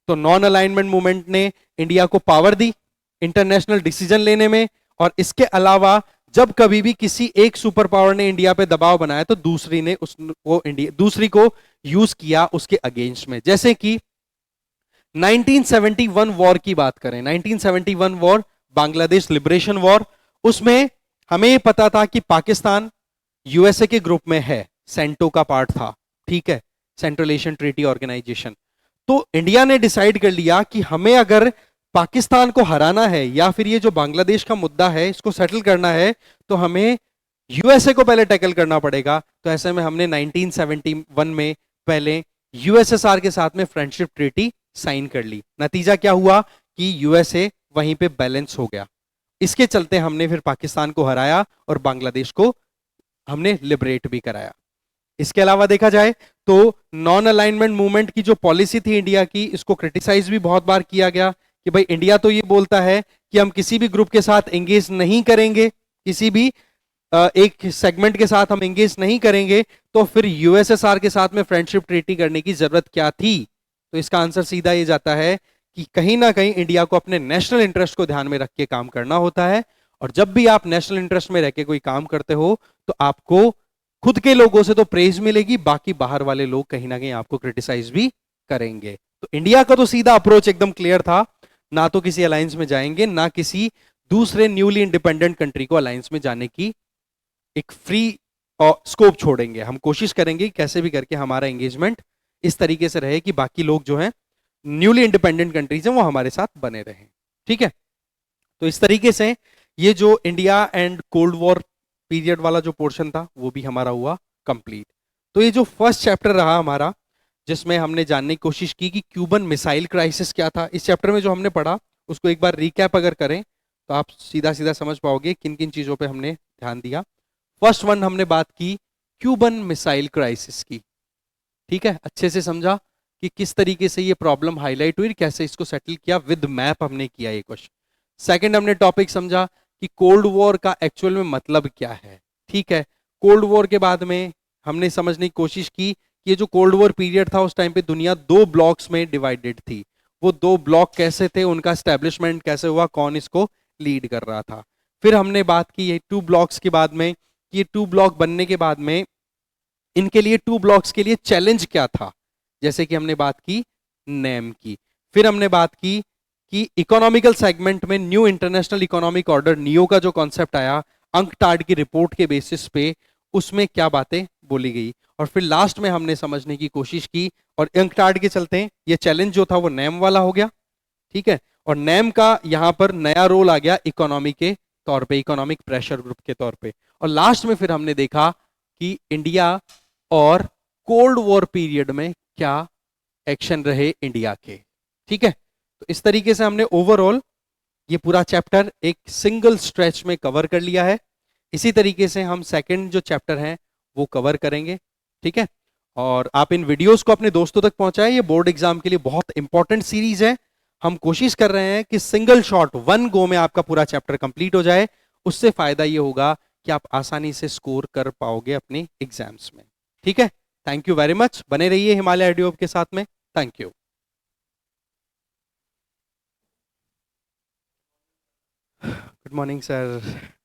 तो नॉन अलाइनमेंट मूवमेंट ने इंडिया को पावर दी इंटरनेशनल डिसीजन लेने में, और इसके अलावा जब कभी भी किसी एक सुपर पावर ने इंडिया पे दबाव बनाया तो दूसरी को यूज किया उसके अगेंस्ट में। जैसे कि 1971 वॉर की बात करें, 1971 वॉर बांग्लादेश लिबरेशन वॉर, उसमें हमें पता था कि पाकिस्तान यूएसए के ग्रुप में है, सेंटो का पार्ट था, ठीक है, सेंट्रल एशियन ट्रीटी ऑर्गेनाइजेशन। तो इंडिया ने डिसाइड कर लिया कि हमें अगर पाकिस्तान को हराना है या फिर ये जो बांग्लादेश का मुद्दा है इसको सेटल करना है तो हमें यूएसए को पहले टैकल करना पड़ेगा। तो ऐसे में हमने 1971 में पहले यूएसएसआर के साथ में फ्रेंडशिप ट्रीटी साइन कर ली। नतीजा क्या हुआ कि यूएसए वहीं पे बैलेंस हो गया। इसके चलते हमने फिर पाकिस्तान को हराया और बांग्लादेश को हमने लिबरेट भी कराया। इसके अलावा देखा जाए तो नॉन अलाइनमेंट मूवमेंट की जो पॉलिसी थी इंडिया की, इसको क्रिटिसाइज भी बहुत बार किया गया कि भाई इंडिया तो ये बोलता है कि हम किसी भी ग्रुप के साथ एंगेज नहीं करेंगे, किसी भी एक सेगमेंट के साथ हम एंगेज नहीं करेंगे, तो फिर यूएसएसआर के साथ में फ्रेंडशिप ट्रीटी करने की जरूरत क्या थी। तो इसका आंसर सीधा ये जाता है कि कहीं ना कहीं इंडिया को अपने नेशनल इंटरेस्ट को ध्यान में रख के काम करना होता है, और जब भी आप नेशनल इंटरेस्ट में रह के कोई काम करते हो तो आपको खुद के लोगों से तो प्रेज मिलेगी, बाकी बाहर वाले लोग कहीं ना कहीं आपको क्रिटिसाइज भी करेंगे। तो इंडिया का तो सीधा अप्रोच एकदम क्लियर था, ना तो किसी अलायंस में जाएंगे, ना किसी दूसरे न्यूली इंडिपेंडेंट कंट्री को अलायंस में जाने की एक फ्री स्कोप छोड़ेंगे। हम कोशिश करेंगे कैसे भी करके हमारा एंगेजमेंट इस तरीके से रहे कि बाकी लोग जो हैं न्यूली इंडिपेंडेंट कंट्रीज हैं वो हमारे साथ बने रहें। ठीक है, तो इस तरीके से ये जो India and cold war period वाला जो पोर्शन था वो भी हमारा हुआ कंप्लीट। तो ये जो फर्स्ट चैप्टर रहा हमारा, जिसमें हमने जानने की कोशिश की कि क्यूबन मिसाइल क्राइसिस क्या था, इस चैप्टर में जो हमने पढ़ा उसको एक बार रिकैप अगर करें तो आप सीधा सीधा समझ पाओगे किन किन चीजों पे हमने ध्यान दिया। फर्स्ट वन हमने बात की क्यूबन मिसाइल क्राइसिस की, ठीक है, अच्छे से समझा कि किस तरीके से ये प्रॉब्लम हाईलाइट हुई, कैसे इसको सेटल किया, विद मैप हमने किया ये क्वेश्चन। सेकंड हमने टॉपिक समझा कि कोल्ड वॉर का एक्चुअल में मतलब क्या है। ठीक है, कोल्ड वॉर के बाद में हमने समझने की कोशिश की कि ये जो कोल्ड वॉर पीरियड था उस टाइम पे दुनिया दो ब्लॉक्स में डिवाइडेड थी। वो दो ब्लॉक कैसे थे, उनका एस्टेब्लिशमेंट कैसे हुआ, कौन इसको लीड कर रहा था। फिर हमने बात की ये टू ब्लॉक्स के बाद में, ये टू ब्लॉक बनने के बाद में इनके लिए, टू ब्लॉक्स के लिए चैलेंज क्या था, जैसे कि हमने बात की नेम की, फिर हमने बात की कि इकोनॉमिकल सेगमेंट में new international economic order neo का जो कॉन्सेप्ट आया अंकटाड की रिपोर्ट के बेसिस पे, उसमें क्या बातें बोली गई, और फिर लास्ट में हमने समझने की कोशिश की, और अंकटाड के चलते ये चैलेंज जो था वो नेम वाला हो गया, ठीक है, और नेम का यहां पर नया रोल आ गया इकोनॉमी के तौर पे, इकोनॉमिक प्रेशर ग्रुप के तौर पे, और लास्ट में फिर हमने देखा कि इंडिया और कोल्ड वॉर पीरियड में क्या एक्शन रहे इंडिया के, ठीक है। तो इस तरीके से हमने ओवरऑल ये पूरा चैप्टर एक सिंगल स्ट्रेच में कवर कर लिया है। इसी तरीके से हम सेकंड जो चैप्टर है वो कवर करेंगे, ठीक है। और आप इन वीडियोस को अपने दोस्तों तक पहुंचाएं, ये बोर्ड एग्जाम के लिए बहुत इंपॉर्टेंट सीरीज है। हम कोशिश कर रहे हैं कि सिंगल शॉट वन गो में आपका पूरा चैप्टर कंप्लीट हो जाए, उससे फायदा ये होगा कि आप आसानी से स्कोर कर पाओगे अपने एग्जाम्स में, ठीक है। थैंक यू वेरी मच, बने रहिए हिमालय ऑडियो के साथ में। Thank you. Good morning sir.